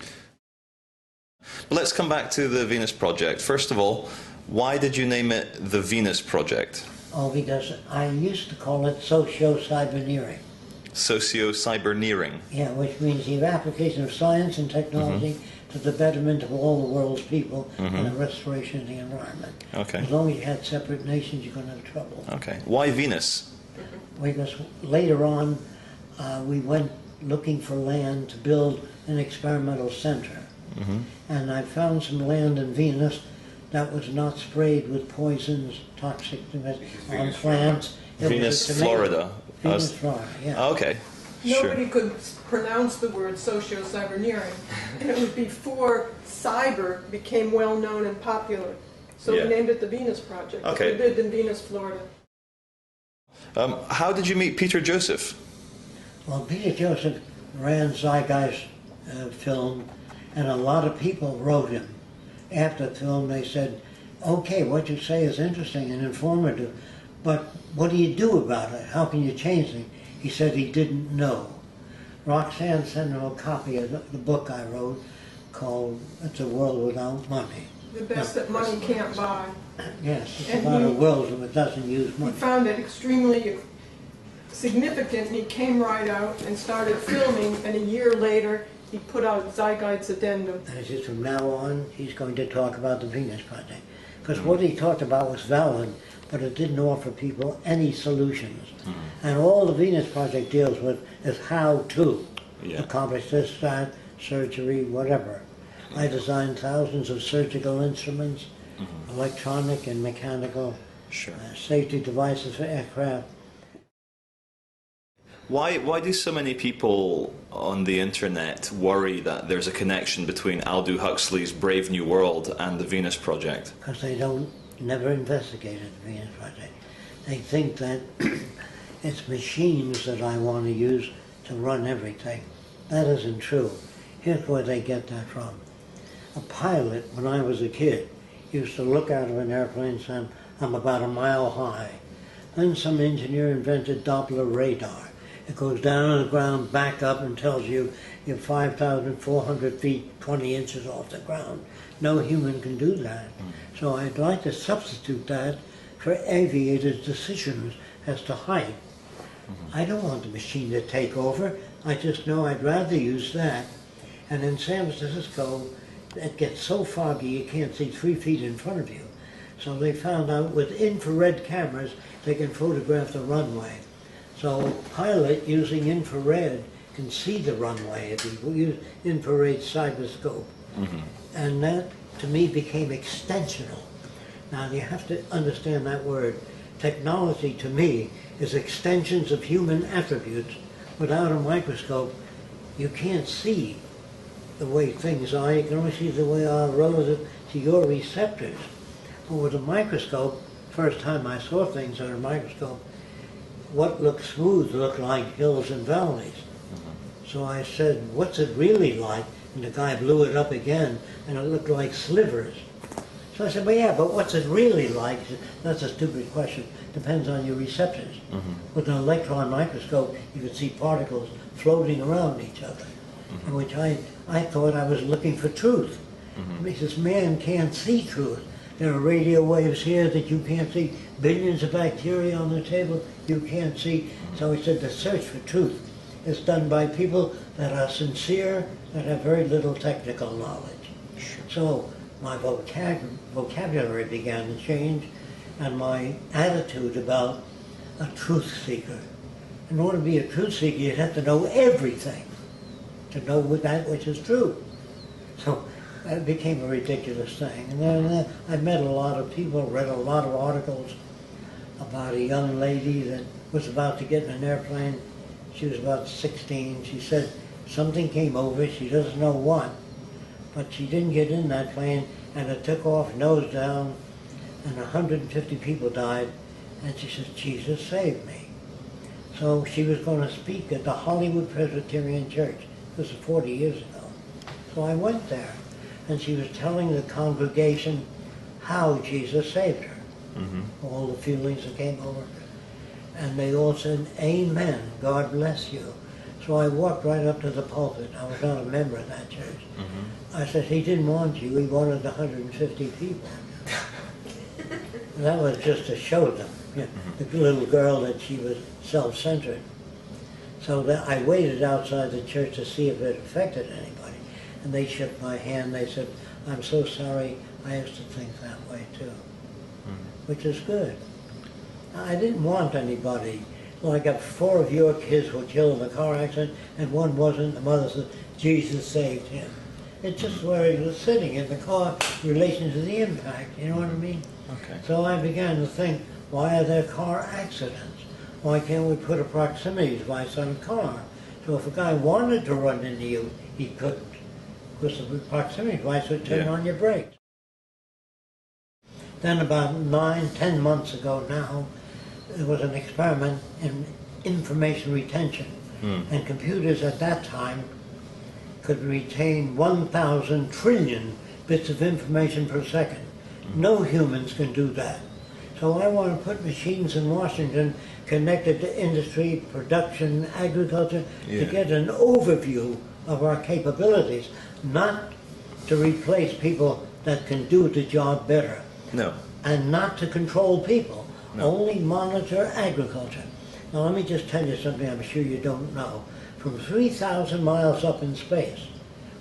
Speaker 1: Let's come back to the Venus Project. First of all, why did you name it the Venus Project?
Speaker 2: Oh, because I used to call it socio-cyberneering.
Speaker 1: Socio-cyberneering.
Speaker 2: Yeah, which means the application of science and technology to the betterment of all the world's people and the restoration of the environment.
Speaker 1: Okay.
Speaker 2: As long as you had separate nations, you're going to have trouble.
Speaker 1: Okay. Why Venus?
Speaker 2: Because later on, we went looking for land to build an experimental center. And I found some land in Venus that was not sprayed with poisons, toxic things on plants.
Speaker 1: Venus, Florida.
Speaker 2: Venus, Florida, yeah.
Speaker 1: Okay.
Speaker 3: Nobody
Speaker 1: Sure.
Speaker 3: could pronounce the word socio-cyberneering, and it was before cyber became well-known and popular. So
Speaker 1: Yeah.
Speaker 3: we named it the Venus Project.
Speaker 1: Okay.
Speaker 3: We lived in Venus, Florida.
Speaker 1: How did you meet Peter Joseph?
Speaker 2: Well, Peter Joseph ran Zeitgeist film, and a lot of people wrote him. After the film, they said, okay, what you say is interesting and informative, but what do you do about it? How can you change things? He said he didn't know. Roxanne sent him a copy of the book I wrote called It's a World Without Money.
Speaker 3: The best that money can't buy.
Speaker 2: Yes, it's
Speaker 3: And
Speaker 2: about
Speaker 3: he-
Speaker 2: a world that doesn't use
Speaker 3: He
Speaker 2: money.
Speaker 3: found it extremely significant, and he came right out and started filming, and a year later, he put out Zeitgeist's Addendum.
Speaker 2: And he says from now on, he's going to talk about the Venus Project. Because what he talked about was valid, but it didn't offer people any solutions. And all the Venus Project deals with is how to accomplish this, that, surgery, whatever. I designed thousands of surgical instruments, electronic and mechanical,
Speaker 1: Sure.
Speaker 2: safety devices for aircraft.
Speaker 1: Why do so many people on the internet worry that there's a connection between Aldous Huxley's Brave New World and the Venus Project?
Speaker 2: Because they never investigated the Venus Project. They think that it's machines that I want to use to run everything. That isn't true. Here's where they get that from. A pilot, when I was a kid, used to look out of an airplane and say, I'm about a mile high. Then some engineer invented Doppler radar. It goes down on the ground, back up, and tells you you're 5,400 feet, 20 inches off the ground. No human can do that. So I'd like to substitute that for aviators' decisions as to height. I don't want the machine to take over. I just know I'd rather use that. And in San Francisco, it gets so foggy you can't see 3 feet in front of you. So they found out with infrared cameras, they can photograph the runway. So a pilot using infrared can see the runway if you use infrared cyberscope. And that, to me, became extensional. Now, you have to understand that word. Technology, to me, is extensions of human attributes. Without a microscope, you can't see the way things are. You can only see the way they are relative to your receptors. But with a microscope, first time I saw things under a microscope, what looked smooth looked like hills and valleys. So I said, what's it really like? And the guy blew it up again, and it looked like slivers. So I said, well, yeah, but what's it really like? That's a stupid question. Depends on your receptors. With an electron microscope, you could see particles floating around each other, in which I thought I was looking for truth. Because man can't see truth. There are radio waves here that you can't see. Billions of bacteria on the table you can't see. So he said the search for truth is done by people that are sincere, that have very little technical knowledge. So my vocabulary began to change, and my attitude about a truth seeker In order to be a truth seeker, you'd have to know everything to know that which is true. So it became a ridiculous thing. And then I met a lot of people, read a lot of articles about a young lady that was about to get in an airplane. She was about 16. She said something came over, she doesn't know what, but she didn't get in that plane, and it took off nose down, and 150 people died, and she said, Jesus saved me. So she was going to speak at the Hollywood Presbyterian Church. This was 40 years ago. So I went there, and she was telling the congregation how Jesus saved her. All the feelings that came over her. And they all said, Amen, God bless you. So I walked right up to the pulpit. I was not a member of that church. I said, he didn't want you, he wanted 150 people. That was just to show them, the little girl, that she was self-centered. So that I waited outside the church to see if it affected anybody. And they shook my hand. They said, I'm so sorry, I used to think that way too. Which is good. I didn't want anybody. Well, I got 4 of your kids were killed in a car accident, and one wasn't. The mother said, Jesus saved him. It's just where he was sitting in the car in relation to the impact, you know what I mean?
Speaker 1: Okay.
Speaker 2: So I began to think, why are there car accidents? Why can't we put a proximity device on a car? So if a guy wanted to run into you, he couldn't, because the proximity device would turn on your brakes. Then about 9-10 months ago now, there was an experiment in information retention. And computers at that time could retain 1,000 trillion bits of information per second. No humans can do that. So I want to put machines in Washington connected to industry, production, agriculture, to get an overview of our capabilities, not to replace people that can do the job better.
Speaker 1: No.
Speaker 2: And not to control people,
Speaker 1: No.
Speaker 2: only monitor agriculture. Now let me just tell you something I'm sure you don't know. From 3,000 miles up in space,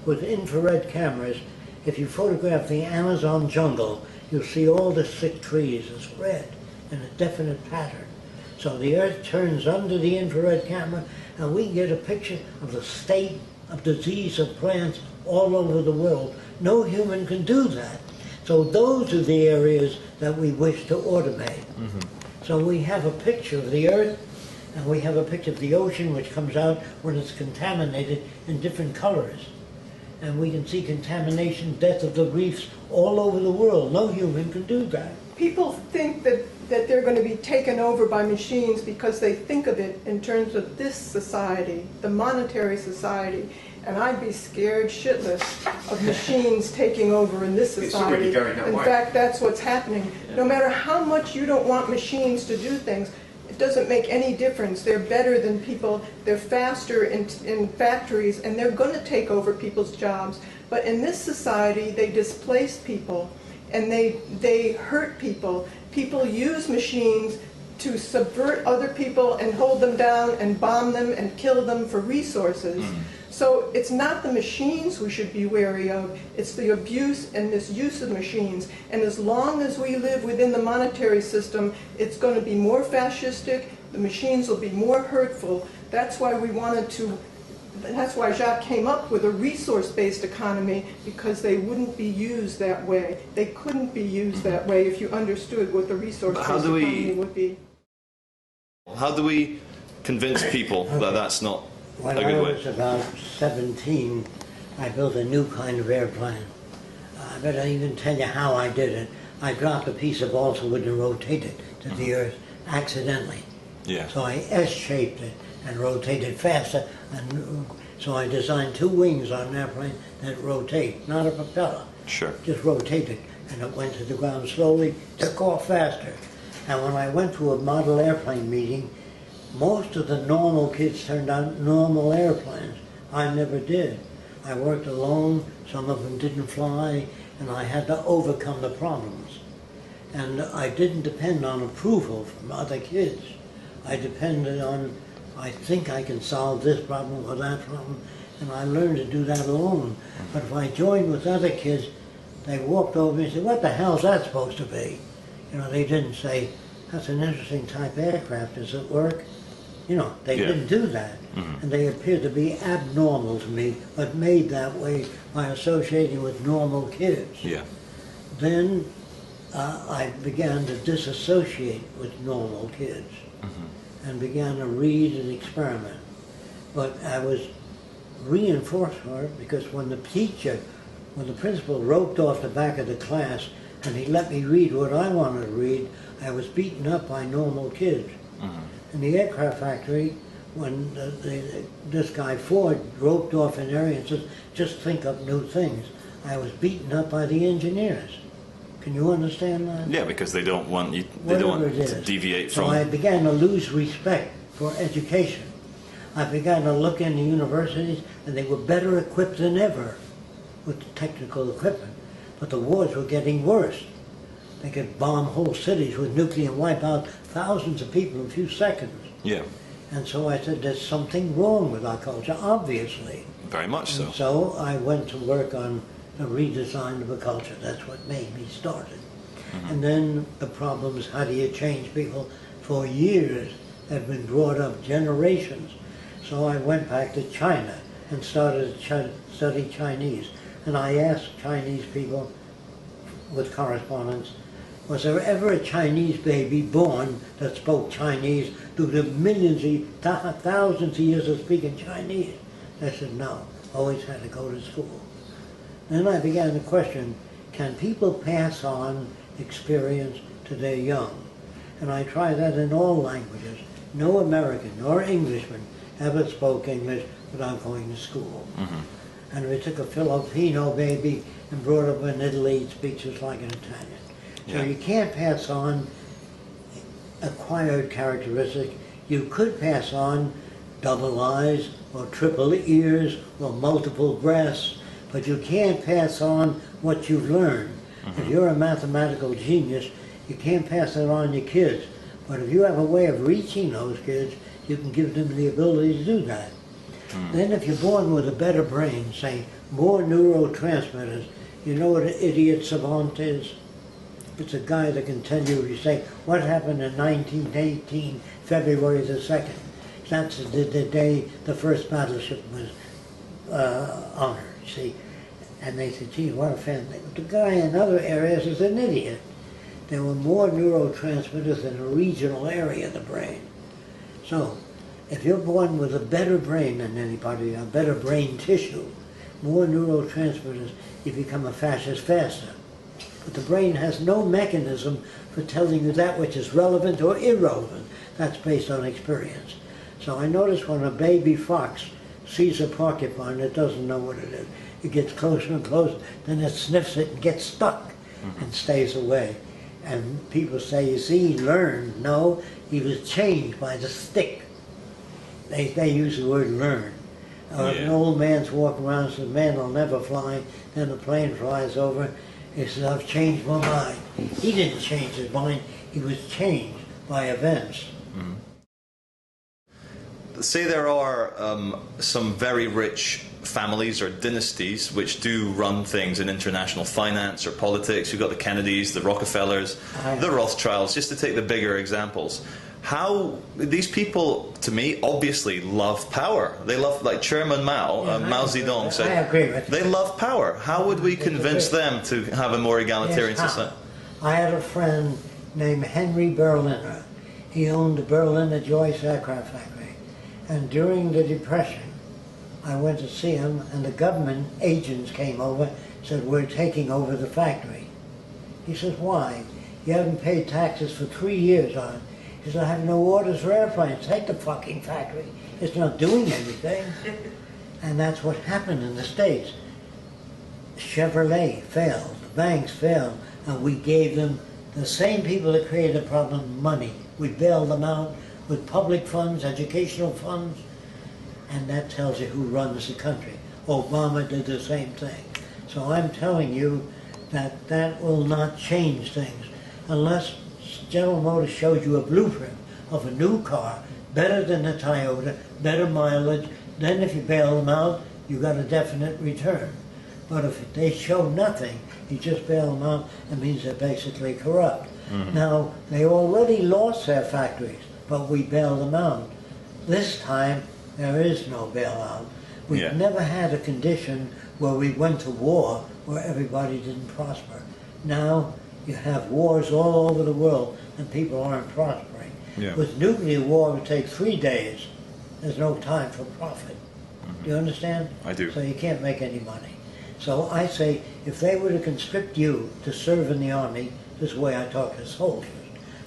Speaker 2: with infrared cameras, if you photograph the Amazon jungle, you'll see all the sick trees as red in a definite pattern. So the Earth turns under the infrared camera, and we get a picture of the state of disease of plants all over the world. No human can do that. So those are the areas that we wish to automate. So we have a picture of the Earth, and we have a picture of the ocean, which comes out when it's contaminated in different colors. And we can see contamination, death of the reefs all over the world. No human can do that.
Speaker 3: People think that they're going to be taken over by machines because they think of it in terms of this society, the monetary society. And I'd be scared shitless of machines taking over in this society.
Speaker 4: It's already going that way.
Speaker 3: In fact, that's what's happening. No matter how much you don't want machines to do things, it doesn't make any difference. They're better than people. They're faster in factories, and they're going to take over people's jobs. But in this society, they displace people, and they hurt people. People use machines to subvert other people and hold them down and bomb them and kill them for resources. So it's not the machines we should be wary of, it's the abuse and misuse of machines. And as long as we live within the monetary system, it's going to be more fascistic, the machines will be more hurtful. That's why that's why Jacques came up with a resource-based economy, because they wouldn't be used that way. They couldn't be used that way if you understood what the resource-based economy would be.
Speaker 1: How do we convince people that that's not
Speaker 2: When
Speaker 1: a
Speaker 2: I
Speaker 1: good way?
Speaker 2: was about 17, I built a new kind of airplane. I better even tell you how I did it. I dropped a piece of balsa wood and rotated it to the earth accidentally.
Speaker 1: Yeah.
Speaker 2: So I S-shaped it and rotated faster. And so I designed 2 wings on an airplane that rotate, not a propeller.
Speaker 1: Sure.
Speaker 2: Just rotated. And it went to the ground slowly, took off faster. And when I went to a model airplane meeting, most of the normal kids turned out normal airplanes. I never did. I worked alone, some of them didn't fly, and I had to overcome the problems. And I didn't depend on approval from other kids. I depended on, I think I can solve this problem or that problem, and I learned to do that alone. But if I joined with other kids, they walked over and said, what the hell's that supposed to be? You know, they didn't say, that's an interesting type of aircraft, does it work? You know, they didn't do that. And they appeared to be abnormal to me, but made that way by associating with normal kids.
Speaker 1: Yeah.
Speaker 2: Then I began to disassociate with normal kids and began to read and experiment. But I was reinforced for it because when the principal roped off the back of the class and he let me read what I wanted to read, I was beaten up by normal kids. In the aircraft factory, when this guy Ford roped off an area and says, just think up new things, I was beaten up by the engineers. Can you understand that?
Speaker 1: Yeah, because they don't want you. They don't want to deviate from.
Speaker 2: So I began to lose respect for education. I began to look into universities, and they were better equipped than ever with technical equipment. But the wars were getting worse. They could bomb whole cities with nuclear and wipe out thousands of people in a few seconds.
Speaker 1: Yeah.
Speaker 2: And so I said, there's something wrong with our culture, obviously.
Speaker 1: Very much so.
Speaker 2: And so I went to work on the redesign of a culture. That's what made me started. And then the problem is, how do you change people? For years have been brought up, generations. So I went back to China and started to study Chinese. And I asked Chinese people with correspondence, was there ever a Chinese baby born that spoke Chinese through the thousands of years of speaking Chinese? They said no, always had to go to school. Then I began to question, can people pass on experience to their young? And I tried that in all languages. No American nor Englishman ever spoke English without going to school. And we took a Filipino baby and brought up in Italy, he speaks just like an Italian. So you can't pass on acquired characteristics. You could pass on double eyes or triple ears or multiple breasts, but you can't pass on what you've learned. If you're a mathematical genius, you can't pass that on to your kids. But if you have a way of reaching those kids, you can give them the ability to do that. Then if you're born with a better brain, say more neurotransmitters, you know what an idiot savant is? It's a guy that can tell you, you say, what happened in 1918, February the 2nd? That's the day the first battleship was honored, see? And they said, gee, what a fan. The guy in other areas is an idiot. There were more neurotransmitters in a regional area of the brain. So, if you're born with a better brain than anybody, a better brain tissue, more neurotransmitters, you become a fascist faster. But the brain has no mechanism for telling you that which is relevant or irrelevant. That's based on experience. So I notice when a baby fox sees a porcupine, it doesn't know what it is. It gets closer and closer, then it sniffs it and gets stuck and stays away. And people say, you see, he learned. No, he was changed by the stick. They use the word learn. If an old man's walking around and says, man will never fly, then the plane flies over. He says, I've changed my mind. He didn't change his mind. He was changed by events.
Speaker 1: Say there are some very rich families or dynasties which do run things in international finance or politics. You've got the Kennedys, the Rockefellers, the Rothschilds, just to take the bigger examples. How these people, to me, obviously love power. They love, like Chairman Mao, Mao Zedong said,
Speaker 2: I agree with
Speaker 1: they love power. How would we convince them to have a more egalitarian society?
Speaker 2: I had a friend named Henry Berliner. He owned the Berliner Joyce aircraft factory. And during the Depression, I went to see him, and the government agents came over and said, we're taking over the factory. He says, why? You haven't paid taxes for 3 years on it. He said, I have no orders for airplanes. Take the fucking factory. It's not doing anything. And that's what happened in the States. Chevrolet failed, the banks failed, and we gave them, the same people that created the problem, money. We bailed them out with public funds, educational funds, and that tells you who runs the country. Obama did the same thing. So I'm telling you that that will not change things unless General Motors shows you a blueprint of a new car, better than the Toyota, better mileage. Then if you bail them out, you got a definite return. But if they show nothing, you just bail them out, it means they're basically corrupt. Now, they already lost their factories, but we bailed them out. This time, there is no bailout. We've never had a condition where we went to war where everybody didn't prosper. Now, you have wars all over the world and people aren't prospering.
Speaker 1: Yeah.
Speaker 2: With nuclear war, it would take 3 days. There's no time for profit. Do you understand?
Speaker 1: I do.
Speaker 2: So you can't make any money. So I say, if they were to conscript you to serve in the army, this is the way I talk to soldiers,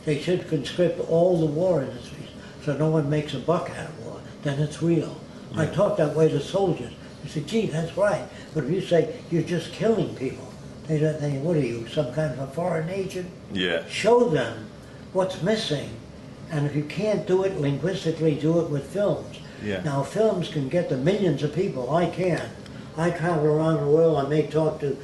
Speaker 2: they should conscript all the war industries so no one makes a buck out of war. Then it's real. I talk that way to soldiers. They say, gee, that's right. But if you say, you're just killing people, they don't think, what are you, some kind of a foreign agent?
Speaker 1: Yeah.
Speaker 2: Show them what's missing. And if you can't do it linguistically, do it with films.
Speaker 1: Yeah.
Speaker 2: Now, films can get to millions of people. I can't. I travel around the world. I may talk to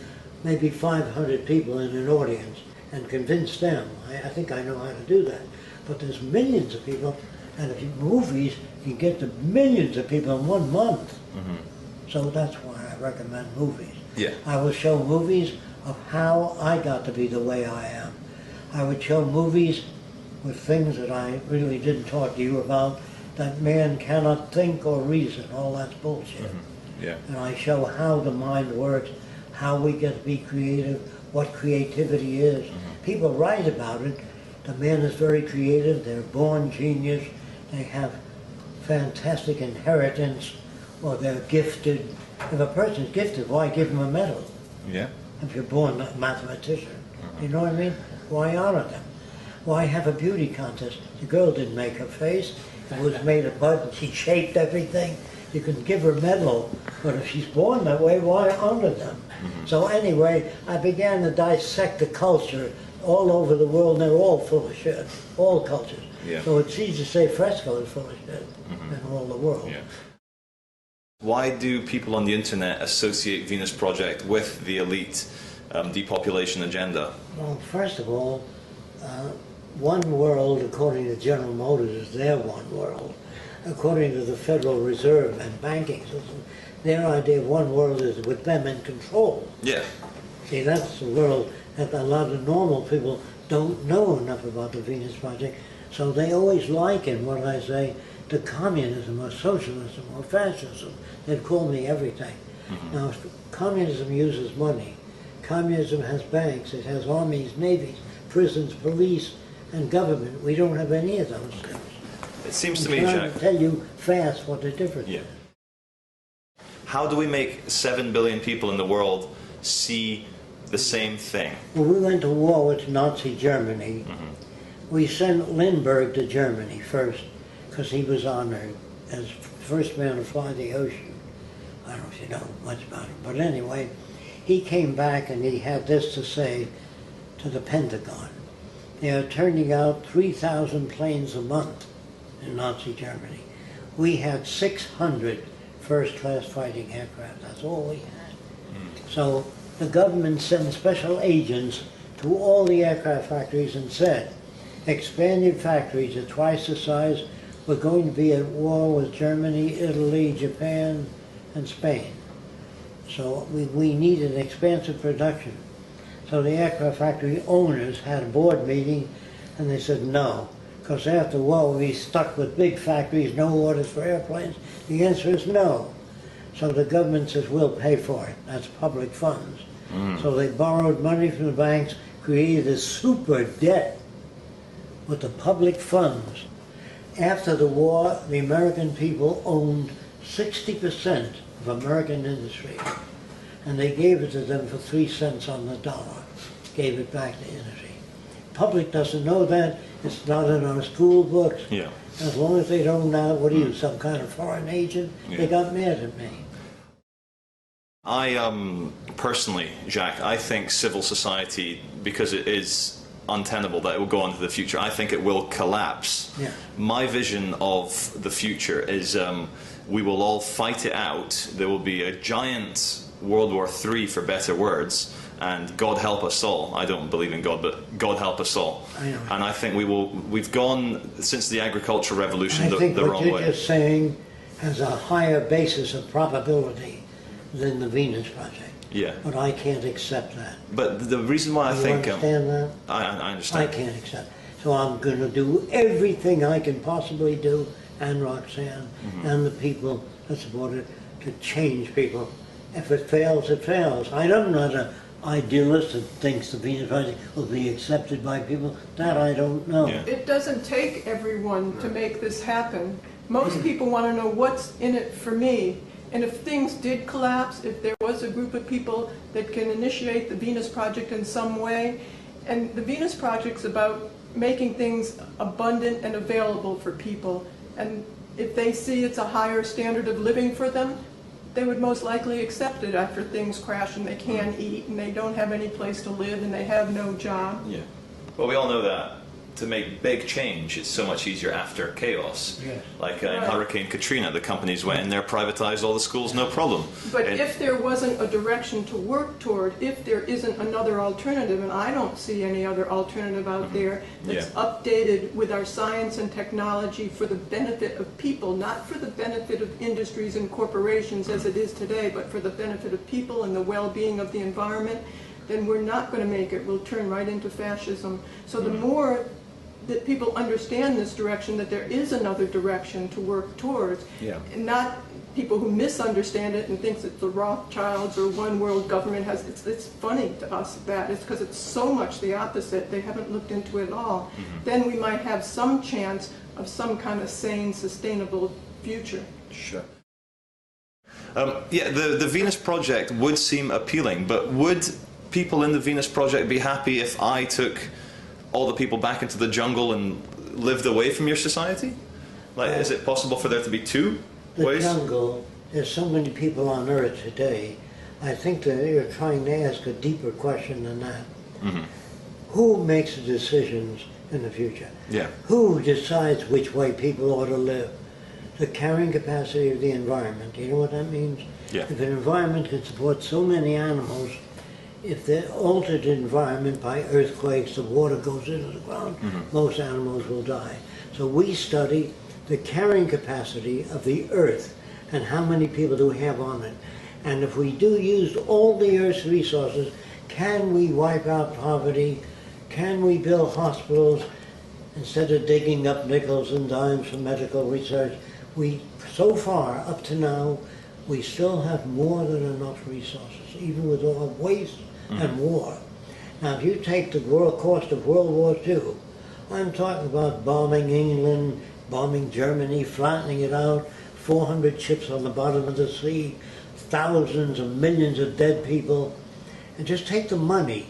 Speaker 2: maybe 500 people in an audience and convince them. I think I know how to do that. But there's millions of people, and if you movies, you get to millions of people in 1 month. So that's why I recommend movies.
Speaker 1: Yeah.
Speaker 2: I will show movies of how I got to be the way I am. I would show movies with things that I really didn't talk to you about, that man cannot think or reason. All that's bullshit.
Speaker 1: Yeah.
Speaker 2: And I show how the mind works, how we get to be creative, what creativity is. People write about it. The man is very creative. They're born genius. They have fantastic inheritance, or they're gifted. If a person's gifted, why give him a medal?
Speaker 1: Yeah.
Speaker 2: If you're born a mathematician, you know what I mean? Why honor them? Why have a beauty contest? The girl didn't make her face. It was made of mud, and she shaped everything. You can give her a medal, but if she's born that way, why honor them? So anyway, I began to dissect the culture all over the world, and they're all full of shit, all cultures.
Speaker 1: Yeah.
Speaker 2: So it's easy to say Fresco is full of shit in all the world.
Speaker 1: Yeah. Why do people on the internet associate Venus Project with the elite depopulation agenda?
Speaker 2: Well, first of all, one world, according to General Motors, is their one world. According to the Federal Reserve and banking system, their idea of one world is with them in control.
Speaker 1: Yeah.
Speaker 2: See, that's the world that a lot of normal people don't know enough about the Venus Project, so they always liken what I say to communism or socialism or fascism. They'd call me everything. Now, communism uses money. Communism has banks, it has armies, navies, prisons, police, and government. We don't have any of those things.
Speaker 1: It seems to me,
Speaker 2: I'm trying
Speaker 1: Jacque.
Speaker 2: to tell you fast what the difference is.
Speaker 1: How do we make 7 billion people in the world see the same thing?
Speaker 2: When we went to war with Nazi Germany, we sent Lindbergh to Germany first, because he was honored as first man to fly the ocean. I don't know if you know much about him, but anyway, he came back and he had this to say to the Pentagon. They are turning out 3,000 planes a month in Nazi Germany. We had 600 first-class fighting aircraft. That's all we had. So the government sent special agents to all the aircraft factories and said, expand your factories at twice the size. We're going to be at war with Germany, Italy, Japan, and Spain. So we needed expansive production. So the aircraft factory owners had a board meeting and they said no, because after the war we'll be stuck with big factories, no orders for airplanes. The answer is no. So the government says we'll pay for it. That's public funds. So they borrowed money from the banks, created a super debt with the public funds. After the war, the American people owned 60% of American industry, and they gave it to them for 3 cents on the dollar, gave it back to industry. Public doesn't know that. It's not in our school books.
Speaker 1: Yeah.
Speaker 2: As long as they don't know, what are you, some kind of foreign agent? They got mad at me.
Speaker 1: I personally, Jacque, I think civil society, because it is untenable that it will go on to the future, I think it will collapse.
Speaker 2: Yeah.
Speaker 1: My vision of the future is we will all fight it out. There will be a giant World War III, for better words, and God help us all. I don't believe in God, but God help us all.
Speaker 2: I know.
Speaker 1: And I think we've gone, since the agricultural revolution, the wrong way.
Speaker 2: I think what you're just saying has a higher basis of probability than the Venus Project.
Speaker 1: Yeah.
Speaker 2: But I can't accept that.
Speaker 1: But the reason why I
Speaker 2: You
Speaker 1: think...
Speaker 2: understand that?
Speaker 1: I understand.
Speaker 2: I can't accept it. So I'm going to do everything I can possibly do and Roxanne and the people that support it to change people. If it fails, it fails. I'm not an idealist that thinks the Venus Project will be accepted by people. That I don't know.
Speaker 1: Yeah.
Speaker 3: It doesn't take everyone to make this happen. Most people want to know what's in it for me. And if things did collapse, if there was a group of people that can initiate the Venus Project in some way, and the Venus Project's about making things abundant and available for people. And if they see it's a higher standard of living for them, they would most likely accept it after things crash and they can't eat and they don't have any place to live and they have no job.
Speaker 1: Yeah. Well, we all know that to make big change, it's so much easier after chaos.
Speaker 2: Yes.
Speaker 1: Like in Hurricane Katrina, the companies went in there, privatized all the schools, no problem.
Speaker 3: But if there wasn't a direction to work toward, if there isn't another alternative, and I don't see any other alternative out there that's updated with our science and technology for the benefit of people, not for the benefit of industries and corporations as it is today, but for the benefit of people and the well-being of the environment, then we're not going to make it. We'll turn right into fascism. So the more that people understand this direction, that there is another direction to work towards, and not people who misunderstand it and thinks that the Rothschilds or one world government has, it's funny to us that it's because it's so much the opposite. They haven't looked into it at all. Then we might have some chance of some kind of sane, sustainable future.
Speaker 1: Sure. Yeah, the Venus Project would seem appealing, but would people in the Venus Project be happy if I took all the people back into the jungle and lived away from your society? Like, is it possible for there to be two ways?
Speaker 2: The jungle, there's so many people on Earth today. I think that you're trying to ask a deeper question than that. Who makes the decisions in the future?
Speaker 1: Yeah.
Speaker 2: Who decides which way people ought to live? The carrying capacity of the environment. Do you know what that means?
Speaker 1: Yeah.
Speaker 2: If an environment can support so many animals, if the altered environment by earthquakes, the water goes into the ground, most animals will die. So we study the carrying capacity of the earth and how many people do we have on it. And if we do use all the earth's resources, can we wipe out poverty? Can we build hospitals instead of digging up nickels and dimes for medical research? So far, up to now, we still have more than enough resources, even with all waste and war. Now, if you take the cost of World War II, I'm talking about bombing England, bombing Germany, flattening it out, 400 ships on the bottom of the sea, thousands of millions of dead people, and just take the money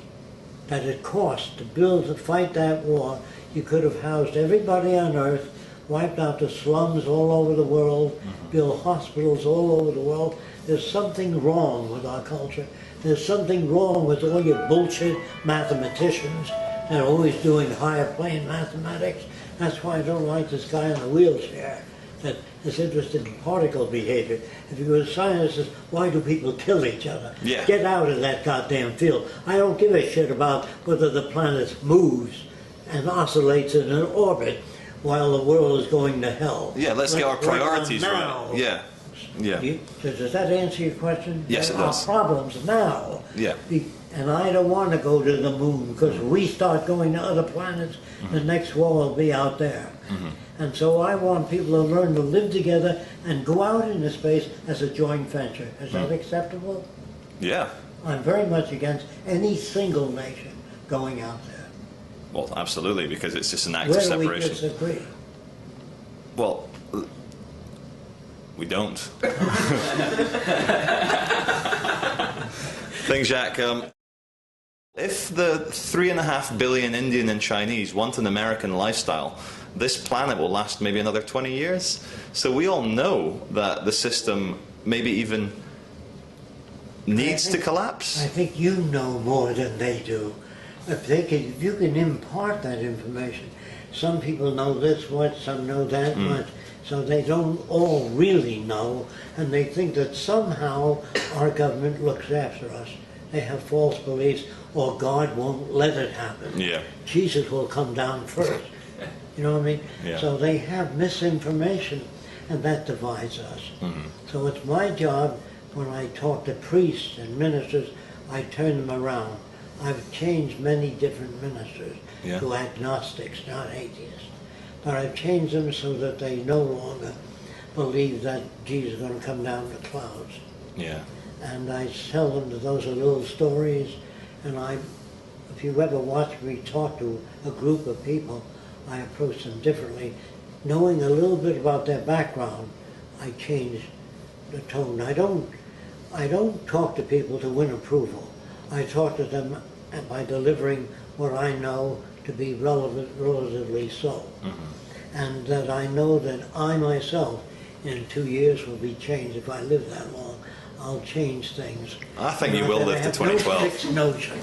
Speaker 2: that it cost to fight that war. You could have housed everybody on Earth, wiped out the slums all over the world, built hospitals all over the world. There's something wrong with our culture. There's something wrong with all your bullshit mathematicians. They're always doing higher plane mathematics. That's why I don't like this guy in the wheelchair that is interested in particle behavior. If you were a scientist, why do people kill each other?
Speaker 1: Yeah.
Speaker 2: Get out of that goddamn field. I don't give a shit about whether the planet moves and oscillates in an orbit while the world is going to hell.
Speaker 1: Yeah, let's get our priorities right. Yeah. Yeah.
Speaker 2: Does that answer your question?
Speaker 1: Yes, it does.
Speaker 2: Our problems now.
Speaker 1: Yeah.
Speaker 2: And I don't want to go to the moon, because if we start going to other planets, the next war will be out there. And so I want people to learn to live together and go out into space as a joint venture. Is that acceptable?
Speaker 1: Yeah.
Speaker 2: I'm very much against any single nation going out there.
Speaker 1: Well, absolutely, because it's just an act
Speaker 2: Where
Speaker 1: of
Speaker 2: do we
Speaker 1: separation.
Speaker 2: disagree?
Speaker 1: Well, we don't. Thanks, Jacques. If the 3.5 billion Indian and Chinese want an American lifestyle, this planet will last maybe another 20 years. So we all know that the system maybe even needs to collapse.
Speaker 2: I think you know more than they do. If you can impart that information, some people know this much, some know that much, so they don't all really know, and they think that somehow our government looks after us. They have false beliefs, or God won't let it happen.
Speaker 1: Yeah.
Speaker 2: Jesus will come down first. You know what I mean?
Speaker 1: Yeah.
Speaker 2: So they have misinformation, and that divides us. So it's my job, when I talk to priests and ministers, I turn them around. I've changed many different ministers to agnostics, not atheists. but I've changed them so that they no longer believe that Jesus is going to come down in the clouds.
Speaker 1: Yeah.
Speaker 2: And I tell them that those are little stories, and if you ever watch me talk to a group of people, I approach them differently. Knowing a little bit about their background, I change the tone. I don't talk to people to win approval. I talk to them by delivering what I know to be relatively so. Mm-hmm. And that I know that I myself, in 2 years, will be changed. If I live that long, I'll change things. I think you will live to 2012. I have no fixed notion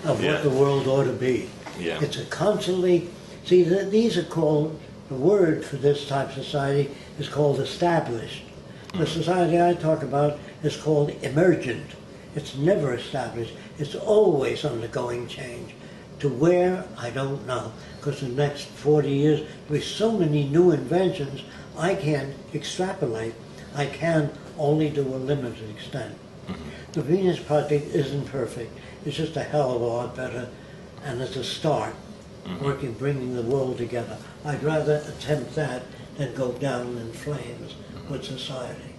Speaker 2: of what the world ought to be.
Speaker 1: Yeah.
Speaker 2: It's a constantly, see, these are called, the word for this type of society is called established. The society I talk about is called emergent. It's never established. It's always undergoing change. To where, I don't know, because in the next 40 years, with so many new inventions, I can't extrapolate. I can only to a limited extent. Mm-hmm. The Venus Project isn't perfect. It's just a hell of a lot better, and it's a start, mm-hmm. bringing the world together. I'd rather attempt that than go down in flames with society.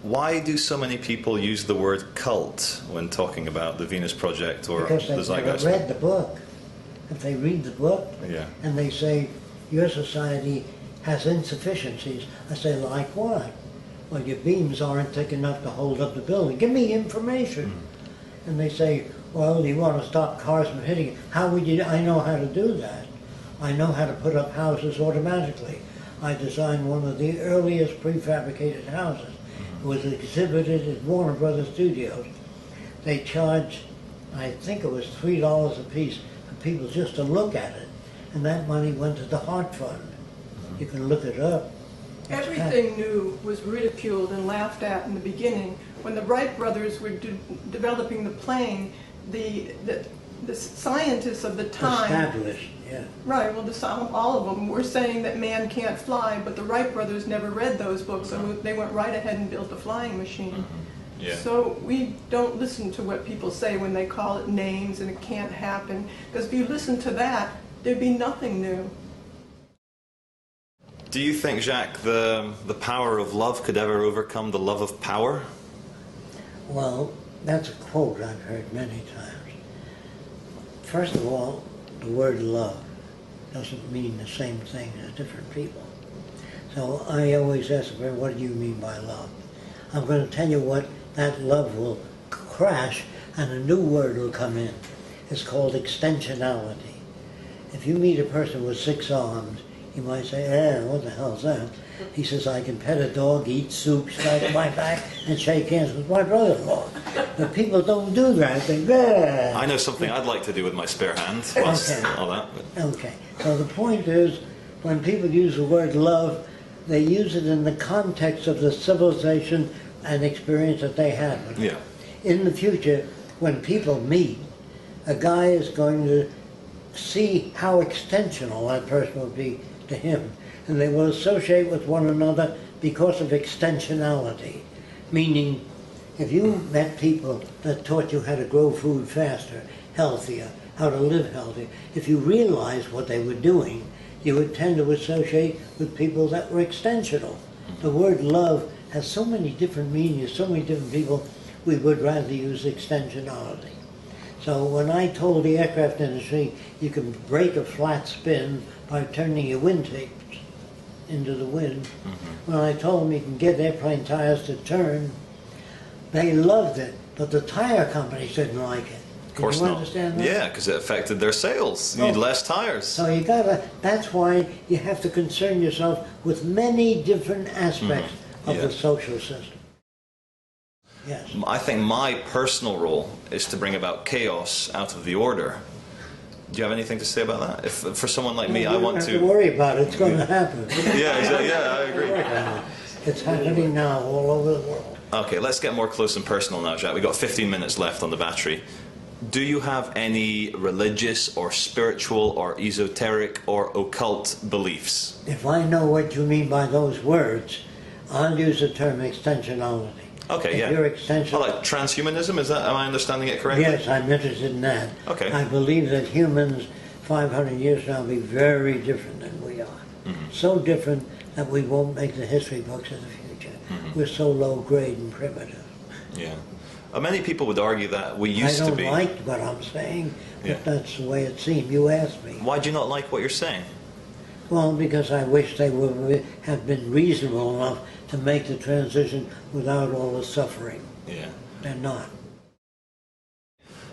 Speaker 1: Why do so many people use the word cult when talking about the Venus Project or
Speaker 2: because
Speaker 1: the Zeitgeist?
Speaker 2: Because they've read the book. If they read the book,
Speaker 1: yeah.
Speaker 2: and they say, your society has insufficiencies, I say, like what? Well, your beams aren't thick enough to hold up the building. Give me information. Mm. And they say, well, you want to stop cars from hitting it. How would you? I know how to do that. I know how to put up houses automatically. I designed one of the earliest prefabricated houses. It was exhibited at Warner Brothers Studios. They charged, I think it was $3 a piece for people just to look at it. And that money went to the Heart Fund. You can look it up.
Speaker 3: Everything new was ridiculed and laughed at in the beginning. When the Wright brothers were developing the plane, the scientists of the time...
Speaker 2: Established, yeah.
Speaker 3: Right, well, all of them were saying that man can't fly, but the Wright brothers never read those books, so they went right ahead and built the flying machine.
Speaker 1: Mm-hmm. Yeah.
Speaker 3: So we don't listen to what people say when they call it names and it can't happen, because if you listen to that, there'd be nothing new.
Speaker 1: Do you think, Jacques, the power of love could ever overcome the love of power?
Speaker 2: Well, that's a quote I've heard many times. First of all, the word love doesn't mean the same thing as different people. So I always ask them, what do you mean by love? I'm going to tell you what that love will crash and a new word will come in. It's called extensionality. If you meet a person with 6 arms, you might say, what the hell's that? He says, I can pet a dog, eat soup, strike my back, and shake hands with my brother-in-law. But people don't do that. They,
Speaker 1: I know something I'd like to do with my spare hand. Okay. All that.
Speaker 2: Okay. So the point is, when people use the word love, they use it in the context of the civilization and experience that they had.
Speaker 1: Yeah.
Speaker 2: In the future, when people meet, a guy is going to see how extensional that person will be to him, and they will associate with one another because of extensionality. Meaning, if you met people that taught you how to grow food faster, healthier, how to live healthier, if you realized what they were doing, you would tend to associate with people that were extensional. The word love has so many different meanings, so many different people, we would rather use extensionality. So when I told the aircraft industry you can break a flat spin by turning your wingtips into the wind, when I told them you can get airplane tires to turn, they loved it, but the tire companies didn't like it.
Speaker 1: Of course not.
Speaker 2: Understand that?
Speaker 1: Yeah, because it affected their sales. You need less tires.
Speaker 2: So you gotta, that's why you have to concern yourself with many different aspects of the social system. Yes.
Speaker 1: I think my personal role is to bring about chaos out of the order. Do you have anything to say about that? If for someone like me, I want to...
Speaker 2: You don't have to worry about it. It's going to happen.
Speaker 1: Yeah, exactly. Yeah, I agree.
Speaker 2: It's happening now all over the world.
Speaker 1: Okay, let's get more close and personal now, Jacques. We've got 15 minutes left on the battery. Do you have any religious or spiritual or esoteric or occult beliefs?
Speaker 2: If I know what you mean by those words, I'll use the term extensionality.
Speaker 1: Okay, yeah. Well, like transhumanism, is that, am I understanding it correctly?
Speaker 2: Yes, I'm interested in that.
Speaker 1: Okay.
Speaker 2: I believe that humans 500 years from now will be very different than we are. So different that we won't make the history books of the future. We're so low grade and primitive.
Speaker 1: Yeah. Many people would argue that we used to be.
Speaker 2: I don't like what I'm saying, but
Speaker 1: Yeah.
Speaker 2: that's the way it seemed. You asked me.
Speaker 1: Why do you not like what you're saying?
Speaker 2: Well, because I wish they would have been reasonable enough to make the transition without all the suffering.
Speaker 1: Yeah.
Speaker 2: They're not.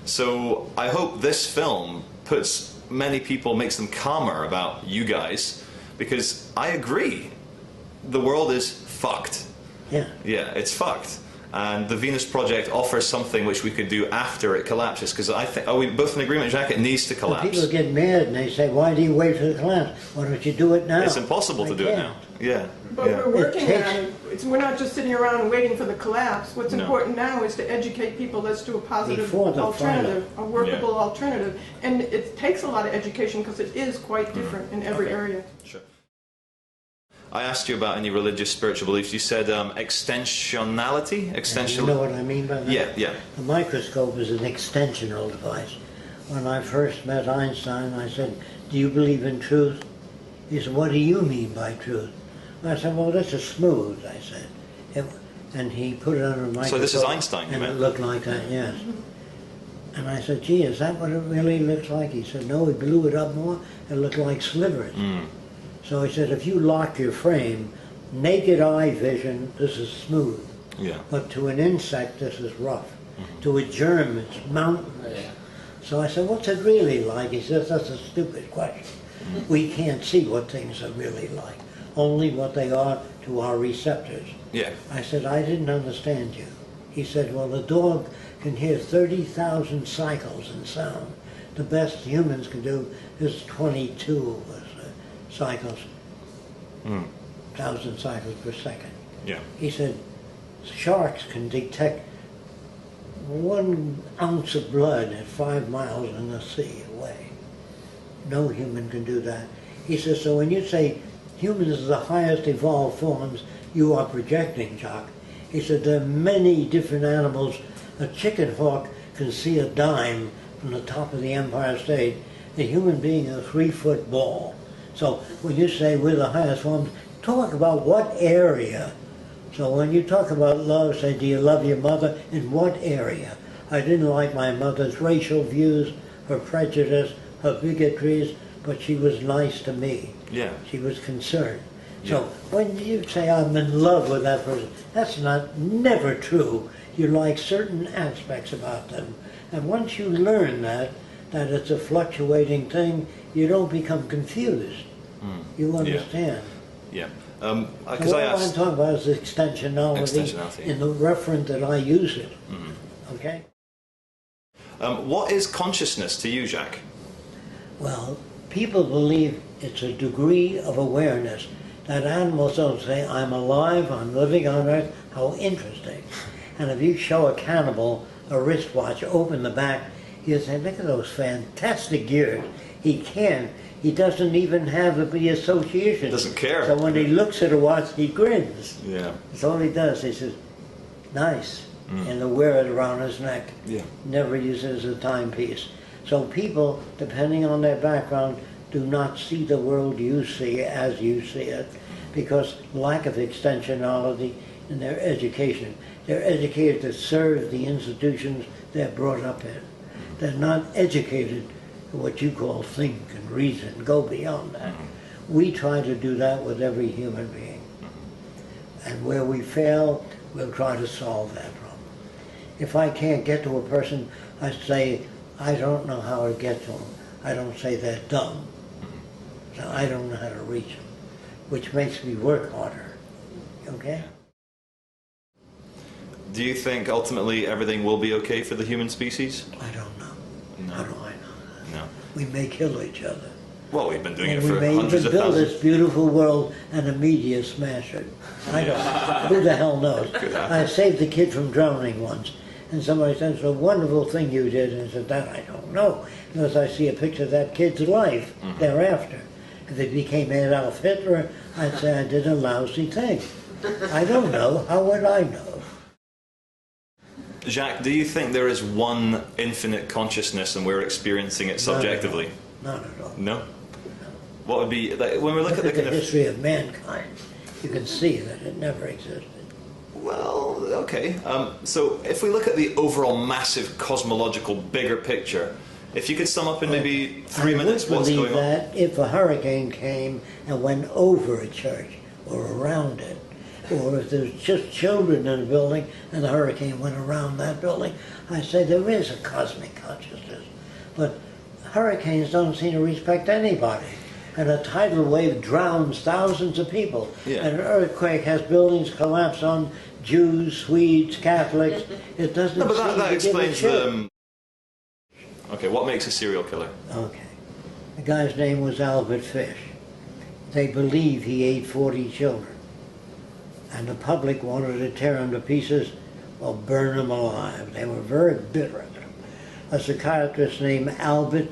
Speaker 1: So I hope this film puts many people, makes them calmer about you guys, because I agree, the world is fucked.
Speaker 2: Yeah.
Speaker 1: Yeah, it's fucked. And the Venus Project offers something which we could do after it collapses, because I think, are we both in agreement, Jacques? It needs to
Speaker 2: But
Speaker 1: collapse.
Speaker 2: people get mad and they say, why do you wait for the collapse? Why don't you do it now?
Speaker 1: It's impossible to do it now. Yeah.
Speaker 3: But
Speaker 1: yeah.
Speaker 3: we're working
Speaker 2: It
Speaker 3: on it. We're not just sitting around and waiting for the collapse. What's
Speaker 1: No.
Speaker 3: important now is to educate people. Let's do a positive
Speaker 2: Before the
Speaker 3: alternative, a workable
Speaker 1: Yeah.
Speaker 3: alternative. And it takes a lot of education because it is quite different in every area.
Speaker 1: Sure. I asked you about any religious, spiritual beliefs. You said extensionality?
Speaker 2: You know what I mean by that?
Speaker 1: Yeah, yeah.
Speaker 2: The microscope is an extensional device. When I first met Einstein, I said, do you believe in truth? He said, what do you mean by truth? I said, well, this is smooth, I said. And he put it under a microscope.
Speaker 1: So this is Einstein, you
Speaker 2: and
Speaker 1: meant?
Speaker 2: it looked like that, yes. And I said, gee, is that what it really looks like? He said, no, he blew it up more. It looked like slivers. So he said, if you lock your frame, naked eye vision, this is smooth.
Speaker 1: Yeah.
Speaker 2: But to an insect, this is rough. To a germ, it's mountainous. So I said, what's it really like? He says, that's a stupid question. We can't see what things are really like, only what they are to our receptors.
Speaker 1: Yeah.
Speaker 2: I said, I didn't understand you. He said, well, the dog can hear 30,000 cycles in sound. The best humans can do is 22 cycles, 1,000 cycles per second.
Speaker 1: Yeah.
Speaker 2: He said, sharks can detect 1 ounce of blood at 5 miles in the sea away. No human can do that. He says, so when you say humans are the highest evolved forms, you are projecting, Jacques. He said, there are many different animals. A chicken hawk can see a dime from the top of the Empire State. A human being is a 3-foot ball. So when you say we're the highest forms, talk about what area. So when you talk about love, say, do you love your mother? In what area? I didn't like my mother's racial views, her prejudice, her bigotries, but she was nice to me.
Speaker 1: Yeah.
Speaker 2: She was concerned. So when you say I'm in love with that person, that's never true. You like certain aspects about them. And once you learn that it's a fluctuating thing, you don't become confused. You understand.
Speaker 1: Yeah.
Speaker 2: So
Speaker 1: Because
Speaker 2: what
Speaker 1: I
Speaker 2: I'm
Speaker 1: asked.
Speaker 2: talking about is extensionality, in the reference that I use it. Okay?
Speaker 1: What is consciousness to you, Jacques?
Speaker 2: Well, people believe it's a degree of awareness. That animals don't say, I'm alive, I'm living on Earth, how interesting. And if you show a cannibal a wristwatch, open the back, he'll say, look at those fantastic gears. He can't. He doesn't even have the association.
Speaker 1: Doesn't care.
Speaker 2: So when he looks at a watch, he grins.
Speaker 1: Yeah.
Speaker 2: That's all he does. He says, nice. And he'll wear it around his neck.
Speaker 1: Yeah.
Speaker 2: Never use it as a timepiece. So people, depending on their background, do not see the world you see as you see it, because lack of extensionality in their education. They're educated to serve the institutions they're brought up in. They're not educated to what you call think and reason, go beyond that. We try to do that with every human being. And where we fail, we'll try to solve that problem. If I can't get to a person, I say, I don't know how to get to them. I don't say they're dumb. So I don't know how to reach them, which makes me work harder. Okay?
Speaker 1: Do you think ultimately everything will be okay for the human species?
Speaker 2: I don't know.
Speaker 1: No.
Speaker 2: How do I know that?
Speaker 1: No.
Speaker 2: We may kill each other.
Speaker 1: Well, we've been doing
Speaker 2: And
Speaker 1: it
Speaker 2: we
Speaker 1: for
Speaker 2: may
Speaker 1: hundreds
Speaker 2: even
Speaker 1: of
Speaker 2: build
Speaker 1: thousands.
Speaker 2: this beautiful world and the media smash it. I don't know. Who the hell knows? I saved a kid from drowning once. And somebody said, it's a wonderful thing you did. And I said, that I don't know. Because I see a picture of that kid's life thereafter. If it became Adolf Hitler, I'd say I did a lousy thing. I don't know. How would I know?
Speaker 1: Jacques, do you think there is one infinite consciousness and we're experiencing it subjectively?
Speaker 2: not at all.
Speaker 1: No? What would be, like, when we look at the kind of...
Speaker 2: history of mankind, you can see that it never existed.
Speaker 1: Well, okay. So if we look at the overall massive cosmological bigger picture, if you could sum up in maybe 3 minutes what's going on.
Speaker 2: I would believe that if a hurricane came and went over a church or around it, or if there's just children in a building and the hurricane went around that building, I say there is a cosmic consciousness. But hurricanes don't seem to respect anybody. And a tidal wave drowns thousands of people.
Speaker 1: Yeah.
Speaker 2: And an earthquake has buildings collapse on Jews, Swedes, Catholics. It doesn't
Speaker 1: No, but
Speaker 2: seem
Speaker 1: that
Speaker 2: to give a
Speaker 1: explains
Speaker 2: shit.
Speaker 1: the... Okay, what makes a serial killer?
Speaker 2: Okay. The guy's name was Albert Fish. They believe he ate 40 children. And the public wanted to tear him to pieces or burn him alive. They were very bitter at him. A psychiatrist named Albert,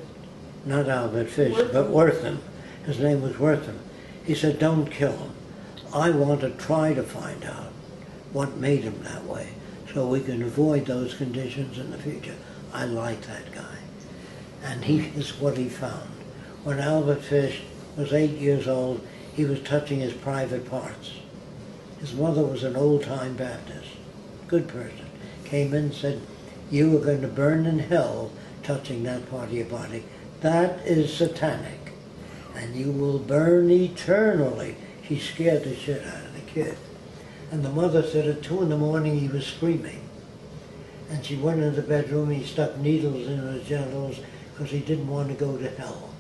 Speaker 2: not Albert Fish, but Wortham. His name was Wortham. He said, don't kill him. I want to try to find out what made him that way so we can avoid those conditions in the future. I like that guy. And he is what he found. When Albert Fish was 8 years old, he was touching his private parts. His mother was an old-time Baptist, good person, came in and said, you are going to burn in hell touching that part of your body. That is satanic, and you will burn eternally. She scared the shit out of the kid. And the mother said at 2 in the morning he was screaming. And she went into the bedroom, he stuck needles in his genitals because he didn't want to go to hell.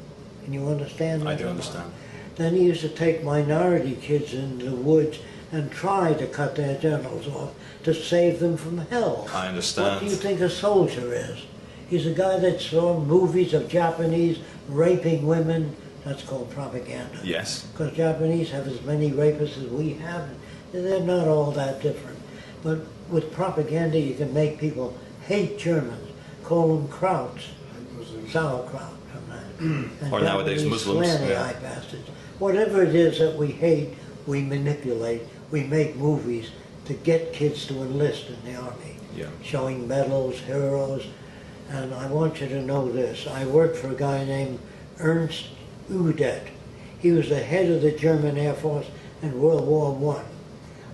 Speaker 2: Can you understand that?
Speaker 1: I do understand.
Speaker 2: Then he used to take minority kids into the woods and try to cut their genitals off to save them from hell.
Speaker 1: I understand.
Speaker 2: What do you think a soldier is? He's a guy that saw movies of Japanese raping women. That's called propaganda.
Speaker 1: Yes.
Speaker 2: Because Japanese have as many rapists as we have. They're not all that different. But with propaganda, you can make people hate Germans, call them krauts, sauerkraut from that. And
Speaker 1: Or nowadays
Speaker 2: Japanese
Speaker 1: Muslims.
Speaker 2: slanty-eyed bastards. Whatever it is that we hate, we manipulate. We make movies to get kids to enlist in the army.
Speaker 1: Yeah.
Speaker 2: Showing medals, heroes. And I want you to know this. I worked for a guy named Ernst Udet. He was the head of the German Air Force in World War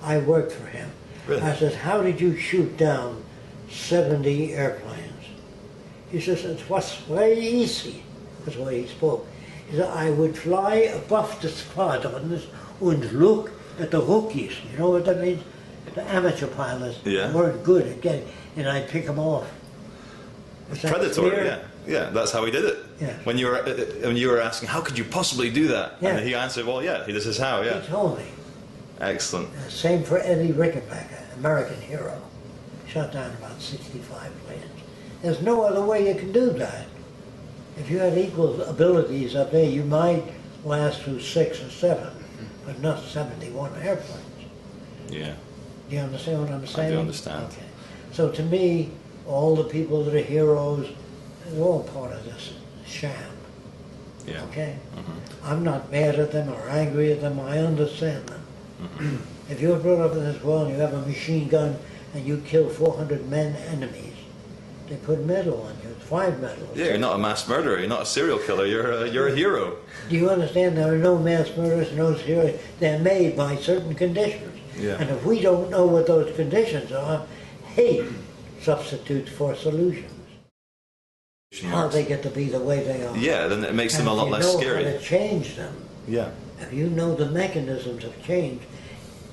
Speaker 2: I. I worked for him.
Speaker 1: Really?
Speaker 2: I said, how did you shoot down 70 airplanes? He says, it was very easy. That's the way he spoke. He said, I would fly above the squadrons and look at the rookies. You know what that means? The amateur pilots weren't good at getting, and I'd pick them off. Was that
Speaker 1: Predatory,
Speaker 2: clear?
Speaker 1: yeah. Yeah, that's how he did it.
Speaker 2: Yeah.
Speaker 1: When you were asking, how could you possibly do that?
Speaker 2: Yeah.
Speaker 1: And he answered, well, yeah, this is how, yeah.
Speaker 2: He told me.
Speaker 1: Excellent.
Speaker 2: Same for Eddie Rickenbacker, American hero. Shot down about 65 planes. There's no other way you can do that. If you had equal abilities up there, you might last through 6 or 7, but not 71 airplanes.
Speaker 1: Yeah.
Speaker 2: Do you understand what I'm saying?
Speaker 1: I do understand.
Speaker 2: Okay. So to me, all the people that are heroes, they're all part of this sham.
Speaker 1: Yeah.
Speaker 2: Okay? I'm not mad at them or angry at them, I understand them. If you're brought up in this world and you have a machine gun and you kill 400 men enemies, they put medal on you, 5 medals.
Speaker 1: Yeah, you're not a mass murderer, you're not a serial killer, you're a hero.
Speaker 2: Do you understand? There are no mass murderers, no heroes. They're made by certain conditions.
Speaker 1: Yeah.
Speaker 2: And if we don't know what those conditions are, hate substitutes for solutions. How they get to be the way they are.
Speaker 1: Yeah, then it makes them a lot less scary.
Speaker 2: If you know how to change them,
Speaker 1: Yeah.
Speaker 2: if you know the mechanisms of change,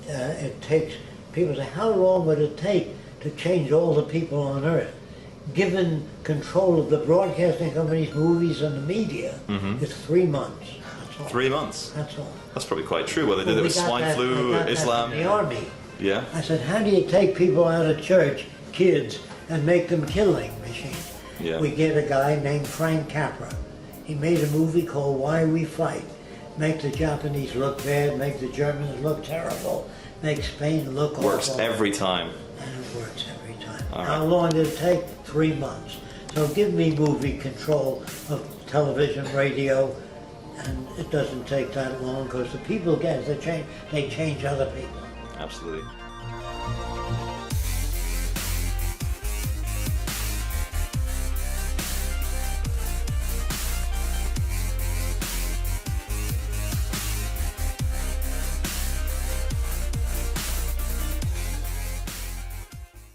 Speaker 2: it takes, people say, how long would it take to change all the people on Earth? Given control of the broadcasting companies, movies, and the media, it's 3 months. That's all.
Speaker 1: 3 months.
Speaker 2: That's all.
Speaker 1: That's probably quite true. Well, they did it
Speaker 2: We
Speaker 1: with
Speaker 2: got
Speaker 1: swine
Speaker 2: that-
Speaker 1: flu,
Speaker 2: I got that
Speaker 1: Islam.
Speaker 2: from the army.
Speaker 1: Yeah.
Speaker 2: I said, how do you take people out of church, kids, and make them killing machines?
Speaker 1: Yeah.
Speaker 2: We get a guy named Frank Capra. He made a movie called Why We Fight. Make the Japanese look bad, make the Germans look terrible, make Spain look
Speaker 1: Works
Speaker 2: awful.
Speaker 1: every time.
Speaker 2: And it works every time.
Speaker 1: All
Speaker 2: How
Speaker 1: right.
Speaker 2: long did it take? 3 months. So give me movie control of television, radio, and it doesn't take that long because the people get, they change other people.
Speaker 1: Absolutely.